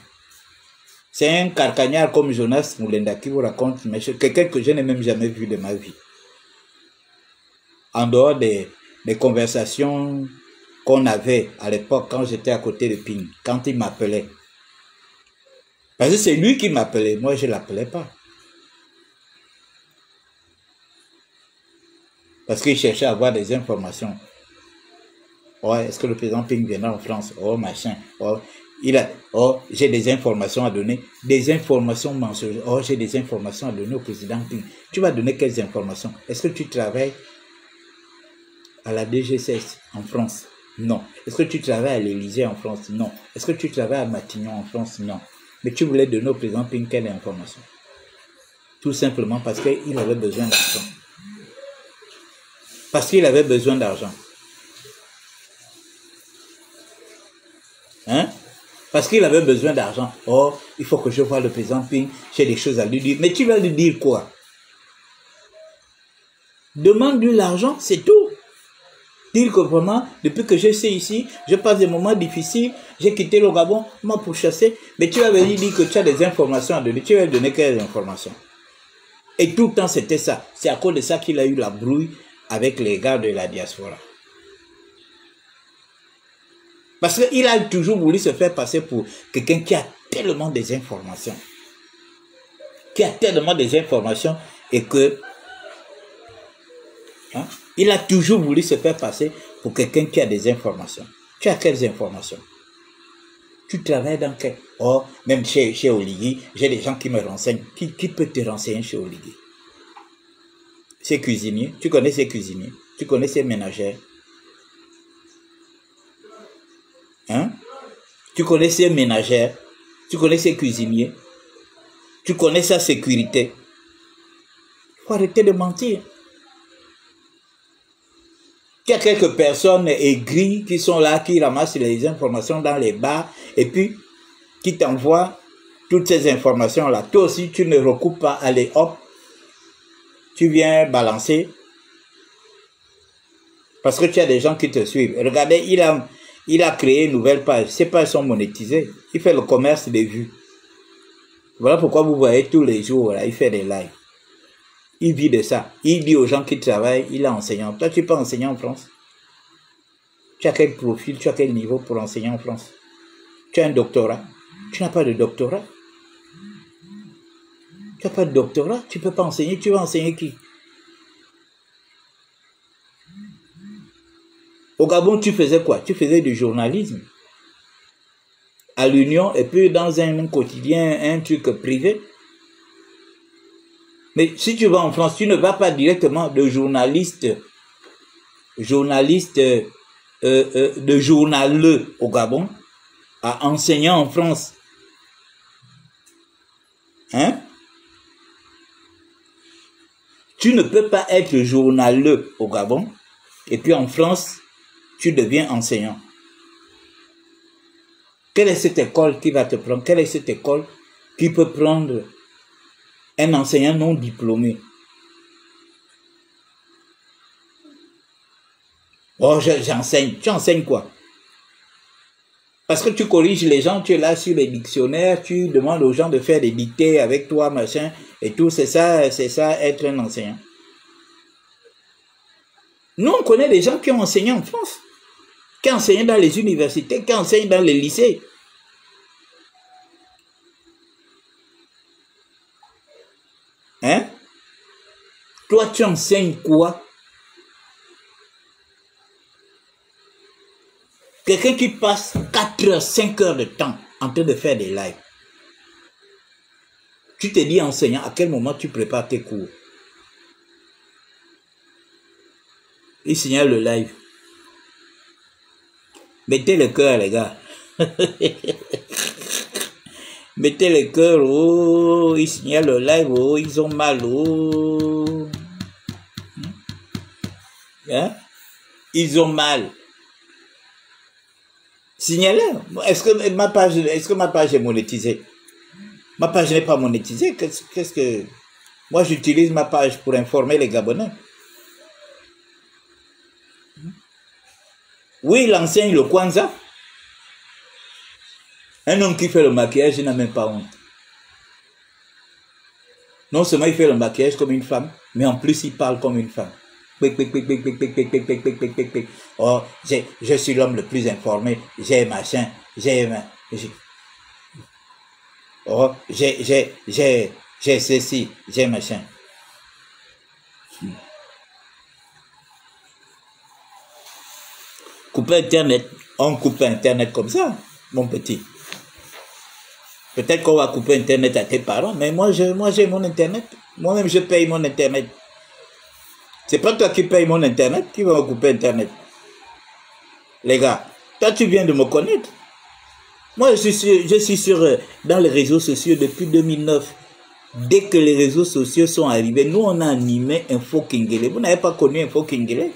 C'est un carcagnard comme Jonas Moulenda qui vous raconte quelqu'un que je n'ai même jamais vu de ma vie. En dehors des conversations qu'on avait à l'époque quand j'étais à côté de Ping, quand il m'appelait. Parce que c'est lui qui m'appelait, moi je ne l'appelais pas. Parce qu'il cherchait à avoir des informations. Oh, est-ce que le président Ping viendra en France? Oh, machin. Oh, j'ai des informations à donner. Des informations mensongères. Oh, j'ai des informations à donner au président Ping. Tu vas donner quelles informations? Est-ce que tu travailles à la DGCS en France? Non. Est-ce que tu travailles à l'Élysée en France? Non. Est-ce que tu travailles à Matignon en France? Non. Mais tu voulais donner au président Ping quelle information? Tout simplement parce qu'il avait besoin d'argent. Parce qu'il avait besoin d'argent. Hein? Parce qu'il avait besoin d'argent. Oh, il faut que je voie le président Ping, j'ai des choses à lui dire. Mais tu vas lui dire quoi? Demande-lui l'argent, c'est tout. Dire que vraiment, depuis que je suis ici, je passe des moments difficiles, j'ai quitté le Gabon, moi pour chasser, mais tu vas venir dire que tu as des informations à donner. Tu vas lui donner quelles informations? Et tout le temps, c'était ça. C'est à cause de ça qu'il a eu la brouille avec les gars de la diaspora. Parce qu'il a toujours voulu se faire passer pour quelqu'un qui a tellement des informations. Qui a tellement des informations et que... Hein, il a toujours voulu se faire passer pour quelqu'un qui a des informations. Tu as quelles informations? Tu travailles dans quel... Oh, même chez Oligui, j'ai des gens qui me renseignent. Qui peut te renseigner chez Oligui? Ces cuisiniers, tu connais ces cuisiniers, tu connais ces ménagères. Hein? Tu connais ces ménagères, tu connais ces cuisiniers, tu connais sa sécurité. Il faut arrêter de mentir. Il y a quelques personnes aigries qui sont là, qui ramassent les informations dans les bars et puis qui t'envoient toutes ces informations-là. Toi aussi, tu ne recoupes pas, allez hop, tu viens balancer parce que tu as des gens qui te suivent. Regardez, il a créé une nouvelle page. Ces pages sont monétisées. Il fait le commerce des vues. Voilà pourquoi vous voyez tous les jours, là, il fait des lives. Il vit de ça. Il dit aux gens qui travaillent, il est enseignant. Toi, tu peux enseigner en France? Tu as quel profil, tu as quel niveau pour enseigner en France? Tu as un doctorat? Tu n'as pas de doctorat? Tu n'as pas de doctorat? Tu ne peux pas enseigner. Tu vas enseigner qui? Au Gabon, tu faisais quoi? Tu faisais du journalisme. À l'Union, et puis dans un quotidien, un truc privé. Mais si tu vas en France, tu ne vas pas directement de journaliste de journaleux au Gabon à enseignant en France. Hein? Tu ne peux pas être journaleux au Gabon et puis en France, tu deviens enseignant. Quelle est cette école qui va te prendre? Quelle est cette école qui peut prendre un enseignant non diplômé? Oh, j'enseigne. Tu enseignes quoi? Parce que tu corriges les gens, tu es là sur les dictionnaires, tu demandes aux gens de faire des dictées avec toi, machin, et tout, c'est ça, être un enseignant. Nous, on connaît des gens qui ont enseigné en France, qui ont enseigné dans les universités, qui enseignent dans les lycées. Hein? Toi, tu enseignes quoi? Quelqu'un qui passe 4 heures, 5 heures de temps en train de faire des lives. Tu te dis enseignant, à quel moment tu prépares tes cours? Il signale le live. Mettez le cœur, les gars. Mettez le cœur, oh, ils signalent le live, oh, ils ont mal, oh. Hein? Ils ont mal. Signalez. Est-ce que ma page est monétisée? Ma page n'est pas monétisée. Qu'est-ce que... Moi, j'utilise ma page pour informer les Gabonais. Oui, il enseigne le Kwanzaa. Un homme qui fait le maquillage, il n'a même pas honte. Non seulement il fait le maquillage comme une femme, mais en plus il parle comme une femme. Oh, je suis l'homme le plus informé, j'ai machin, oh, j'ai ceci, j'ai machin. Couper Internet. On coupe Internet comme ça, mon petit. Peut-être qu'on va couper Internet à tes parents, mais moi j'ai mon Internet. Moi-même, je paye mon Internet. C'est pas toi qui paye mon Internet qui va me couper Internet. Les gars, toi tu viens de me connaître. Moi je suis sur dans les réseaux sociaux depuis 2009. Dès que les réseaux sociaux sont arrivés, nous on a animé Info Kingele. Vous n'avez pas connu Info Kingele?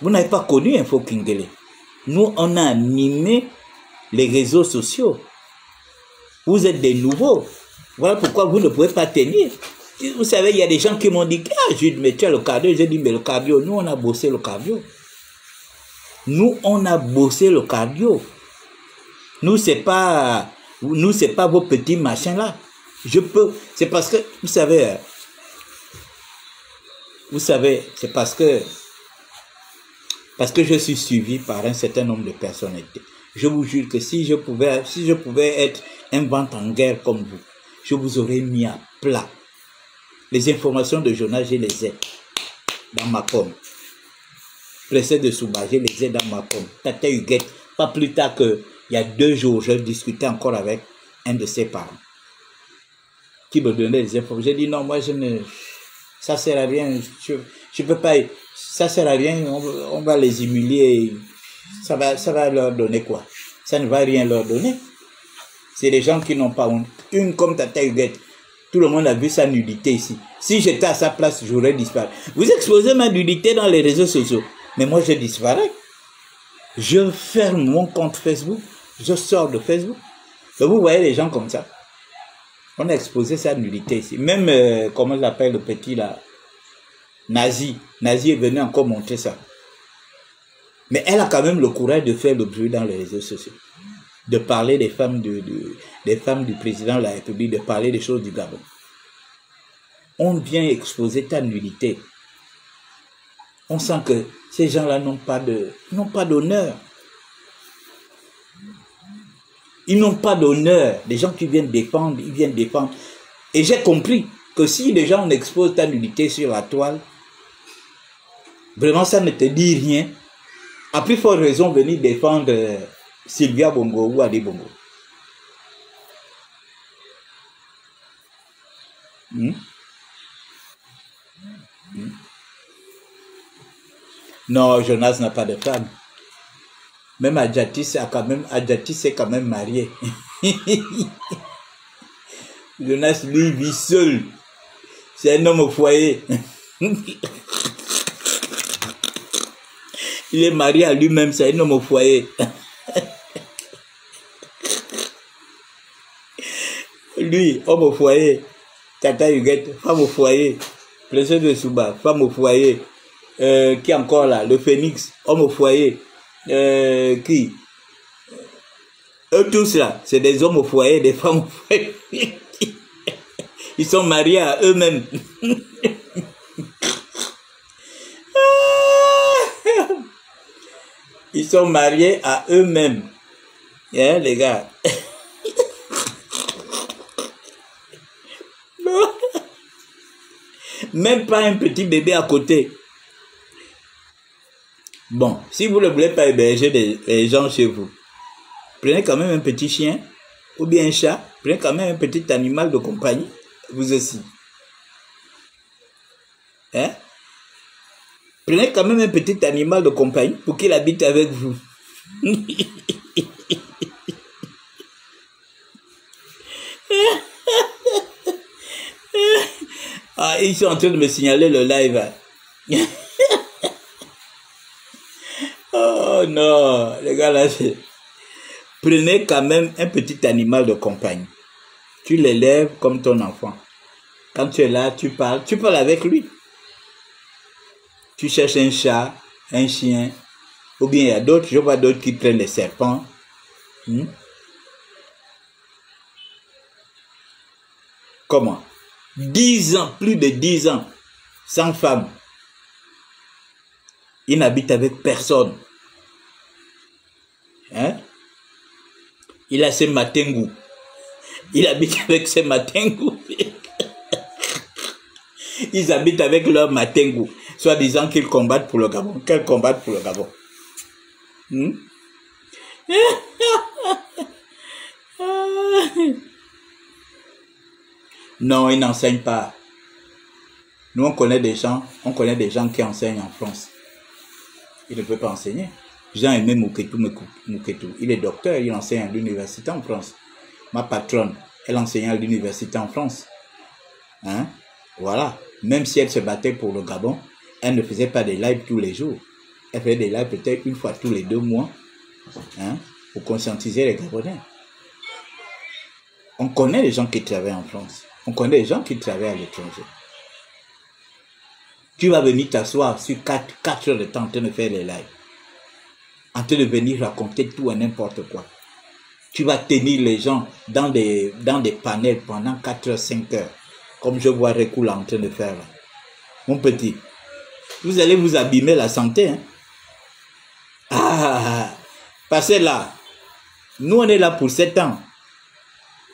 Vous n'avez pas connu Info Kingele? Nous on a animé les réseaux sociaux. Vous êtes des nouveaux. Voilà pourquoi vous ne pouvez pas tenir. Vous savez, il y a des gens qui m'ont dit, ah Jude, mais tu as le cardio. J'ai dit, mais le cardio, nous on a bossé le cardio. Nous on a bossé le cardio. Nous c'est pas vos petits machins là. Je peux, c'est parce que, vous savez, c'est parce que je suis suivi par un certain nombre de personnalités. Je vous jure que si je pouvais être un ventre en guerre comme vous, je vous aurais mis à plat. Les informations de journal, je les ai dans ma pomme. Pressé de Souba, je les ai dans ma pomme. Tata Huguette, pas plus tard qu'il y a 2 jours, je discutais encore avec un de ses parents qui me donnait des informations. J'ai dit non, moi ça sert à rien, je peux pas, ça sert à rien, on va les humilier, ça va leur donner quoi? Ça ne va rien leur donner. C'est des gens qui n'ont pas honte. Une comme Tata Huguette, tout le monde a vu sa nudité ici. Si j'étais à sa place, j'aurais disparu. Vous exposez ma nudité dans les réseaux sociaux, mais moi je disparais. Je ferme mon compte Facebook, je sors de Facebook. Donc vous voyez les gens comme ça. On a exposé sa nudité ici. Même, comment on l'appelle le petit là, Nazi. Nazi est venu encore montrer ça. Mais elle a quand même le courage de faire le bruit dans les réseaux sociaux. De parler des femmes des femmes du président de la République, de parler des choses du Gabon. On vient exposer ta nudité. On sent que ces gens-là n'ont pas d'honneur. Ils n'ont pas d'honneur. Les gens qui viennent défendre, ils viennent défendre. Et j'ai compris que si les gens exposent ta nudité sur la toile, vraiment ça ne te dit rien. À plus forte raison, venir défendre Sylvia Bongo ou Ali Bongo. Non, Jonas n'a pas de femme. Même Adjati est quand même marié. Jonas, lui, vit seul. C'est un homme au foyer. Il est marié à lui-même, c'est un homme au foyer. Lui, homme au foyer. Tata Huguette, femme au foyer. Pressé de Souba, femme au foyer. Qui encore là? Le Phénix, homme au foyer. Qui? Eux tous là, c'est des hommes au foyer, des femmes au foyer. Ils sont mariés à eux-mêmes. Ils sont mariés à eux-mêmes. Yeah, les gars. Même pas un petit bébé à côté. Bon, si vous ne voulez pas héberger les gens chez vous, prenez quand même un petit chien ou bien un chat, prenez quand même un petit animal de compagnie, vous aussi. Hein? Prenez quand même un petit animal de compagnie pour qu'il habite avec vous. Ah, ils sont en train de me signaler le live. Oh non, les gars là, prenez quand même un petit animal de compagnie. Tu l'élèves comme ton enfant. Quand tu es là, tu parles avec lui. Tu cherches un chat, un chien, ou bien il y a d'autres, je vois d'autres qui prennent les serpents. Comment? 10 ans, plus de 10 ans, sans femme. Il n'habite avec personne. Hein? Il a ses matengous. Il habite avec ses matengous. Ils habitent avec leurs matengous, soi-disant qu'ils combattent pour le Gabon. Qu'elles combattent pour le Gabon. Hmm? Non, ils n'enseignent pas. Nous, on connaît des gens qui enseignent en France. Ils ne peuvent pas enseigner. Jean-Aimé Mouketou, il est docteur, il enseigne à l'université en France. Ma patronne, elle enseignait à l'université en France. Hein? Voilà. Même si elle se battait pour le Gabon, elle ne faisait pas des lives tous les jours. Elle faisait des lives peut-être une fois tous les 2 mois, hein, pour conscientiser les Gabonais. On connaît les gens qui travaillent en France. On connaît les gens qui travaillent à l'étranger. Tu vas venir t'asseoir sur 4 heures de temps en train de faire les lives. En train de venir raconter tout et n'importe quoi. Tu vas tenir les gens dans des panels pendant 4 heures, 5 heures. Comme je vois Recoula en train de faire là. Mon petit, vous allez vous abîmer la santé. Hein? Ah, passez là. Nous, on est là pour 7 ans.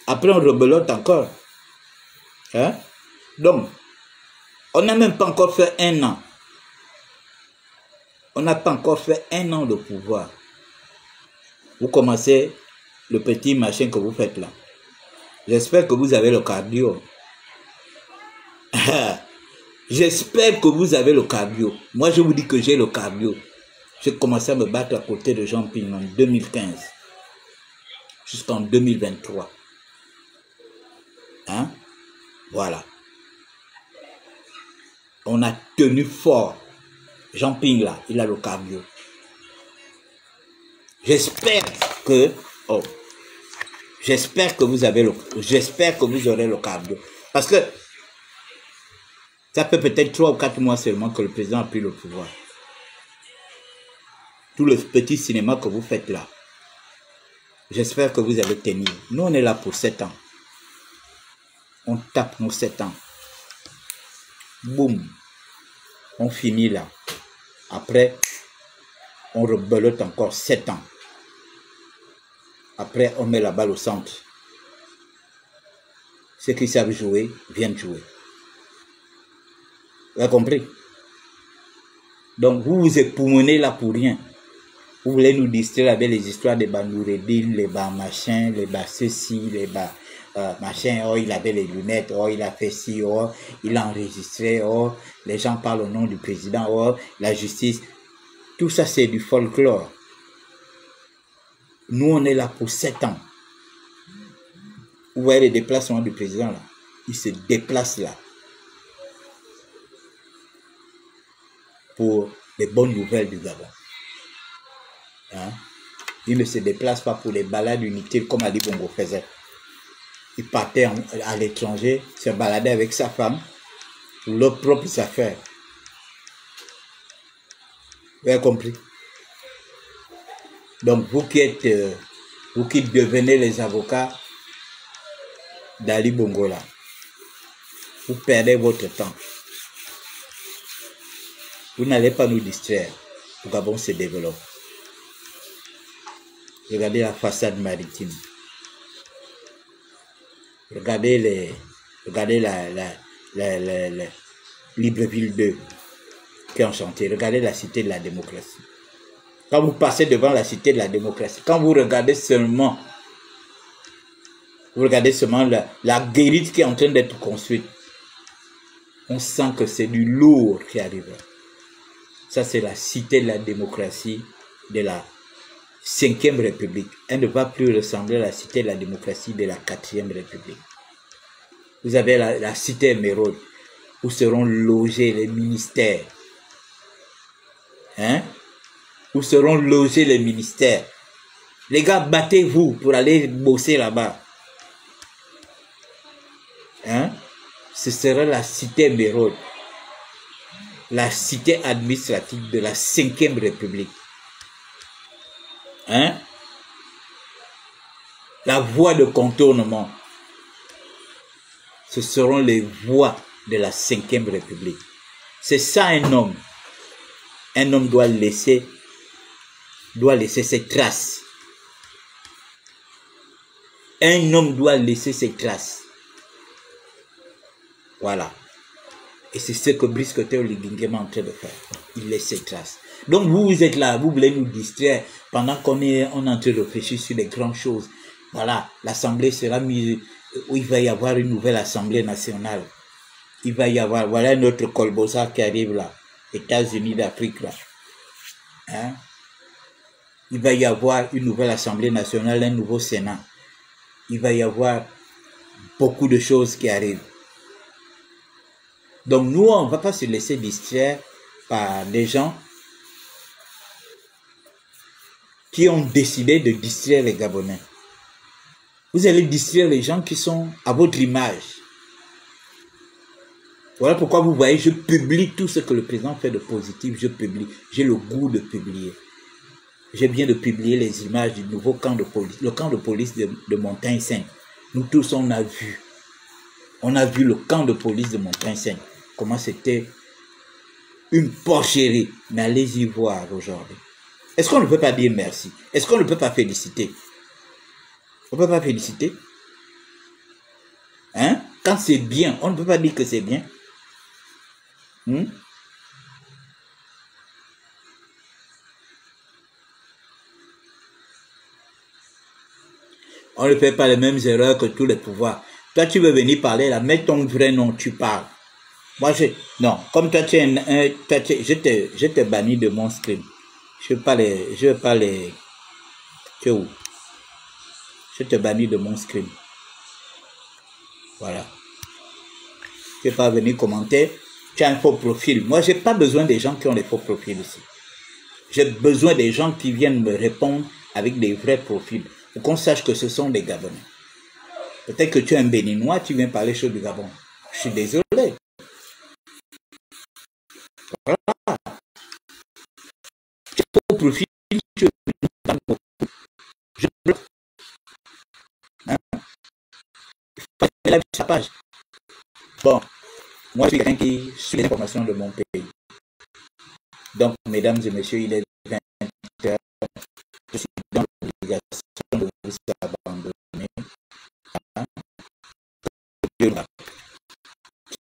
Après, on rebelote encore. Hein? Donc, on n'a même pas encore fait 1 an. On n'a pas encore fait 1 an de pouvoir. Vous commencez le petit machin que vous faites là. J'espère que vous avez le cardio. J'espère que vous avez le cardio. Moi, je vous dis que j'ai le cardio. J'ai commencé à me battre à côté de Jean Ping en 2015. Jusqu'en 2023. Hein? Voilà. On a tenu fort. Jean Ping là, il a le cardio. J'espère que... Oh. J'espère que vous avez le... J'espère que vous aurez le cardio. Parce que ça fait peut-être 3 ou 4 mois seulement que le président a pris le pouvoir. Tout le petit cinéma que vous faites là. J'espère que vous allez tenir. Nous, on est là pour 7 ans. On tape nos 7 ans. Boum. On finit là. Après, on rebelote encore 7 ans. Après, on met la balle au centre. Ceux qui savent jouer, viennent jouer. Vous avez compris? Donc, vous vous époumonez là pour rien. Vous voulez nous distraire avec les histoires des Banoureddin, les bas machins, les bas ceci, les bas machin. Oh, il avait les lunettes. Oh, il a fait ci. Oh, il a enregistré. Oh, les gens parlent au nom du président. Oh, la justice. Tout ça, c'est du folklore. Nous, on est là pour 7 ans. Vous voyez les déplacements du président là. Il se déplace là. Pour les bonnes nouvelles du Gabon. Hein? Il ne se déplace pas pour les balades inutiles comme Ali Bongo faisait. Il partait à l'étranger, se baladait avec sa femme pour leurs propres affaires. Vous avez compris? Donc vous qui devenez les avocats d'Ali Bongo là, vous perdez votre temps. Vous n'allez pas nous distraire. Le Gabon se développe. Regardez la façade maritime. Regardez la Libreville 2 qui est enchantée. Regardez la cité de la démocratie. Quand vous passez devant la cité de la démocratie, quand vous regardez seulement la guérite qui est en train d'être construite, on sent que c'est du lourd qui arrive. Ça, c'est la cité de la démocratie de la 5e République. Elle ne va plus ressembler à la cité de la démocratie de la 4e République. Vous avez la cité émeraude, où seront logés les ministères. Hein? Où seront logés les ministères. Les gars, battez-vous pour aller bosser là-bas. Hein? Ce sera la cité émeraude. La cité administrative de la 5e République. Hein? La voie de contournement. Ce seront les voies de la 5e République. C'est ça un homme. Un homme doit laisser ses traces. Un homme doit laisser ses traces. Voilà. Et c'est ce que Brice Koté Oligingema est en train de faire. Il laisse ses traces. Donc vous êtes là, vous voulez nous distraire pendant qu'on est en train de réfléchir sur les grandes choses. Voilà, l'Assemblée sera mise, où il va y avoir une nouvelle Assemblée nationale. Il va y avoir, voilà notre Colbosa qui arrive là, États-Unis d'Afrique là. Hein? Il va y avoir une nouvelle Assemblée nationale, un nouveau Sénat. Il va y avoir beaucoup de choses qui arrivent. Donc nous, on ne va pas se laisser distraire par des gens qui ont décidé de distraire les Gabonais. Vous allez distraire les gens qui sont à votre image. Voilà pourquoi vous voyez, je publie tout ce que le président fait de positif, je publie. J'ai le goût de publier. J'ai bien de publier les images du nouveau camp de police, le camp de police de Montagne-Sainte. Nous tous, on a vu. On a vu le camp de police de Montagne-Sainte. Comment c'était une porcherie. Mais allez-y voir aujourd'hui. Est-ce qu'on ne peut pas dire merci? Est-ce qu'on ne peut pas féliciter? On ne peut pas féliciter? Hein? Quand c'est bien, on ne peut pas dire que c'est bien. On ne fait pas les mêmes erreurs que tous les pouvoirs. Toi, tu veux venir parler là, mets ton vrai nom, tu parles. Moi, non, comme toi, je t'ai banni de mon stream. Je veux pas les, tu es où? Je te bannis de mon stream. Voilà. Tu n'es pas venu commenter. Tu as un faux profil. Moi, j'ai pas besoin des gens qui ont des faux profils ici. J'ai besoin des gens qui viennent me répondre avec des vrais profils. Pour qu'on sache que ce sont des Gabonais. Peut-être que tu es un Béninois, tu viens parler sur du Gabon. Je suis désolé. Voilà. Tu as un faux profil, tu je bloque. Hein? Il faut sa page. Bon, moi, je suis quelqu'un qui suit les informations de mon pays. Donc, mesdames et messieurs, il est 20h. Je suis dans l'obligation de vous abandonner. Hein?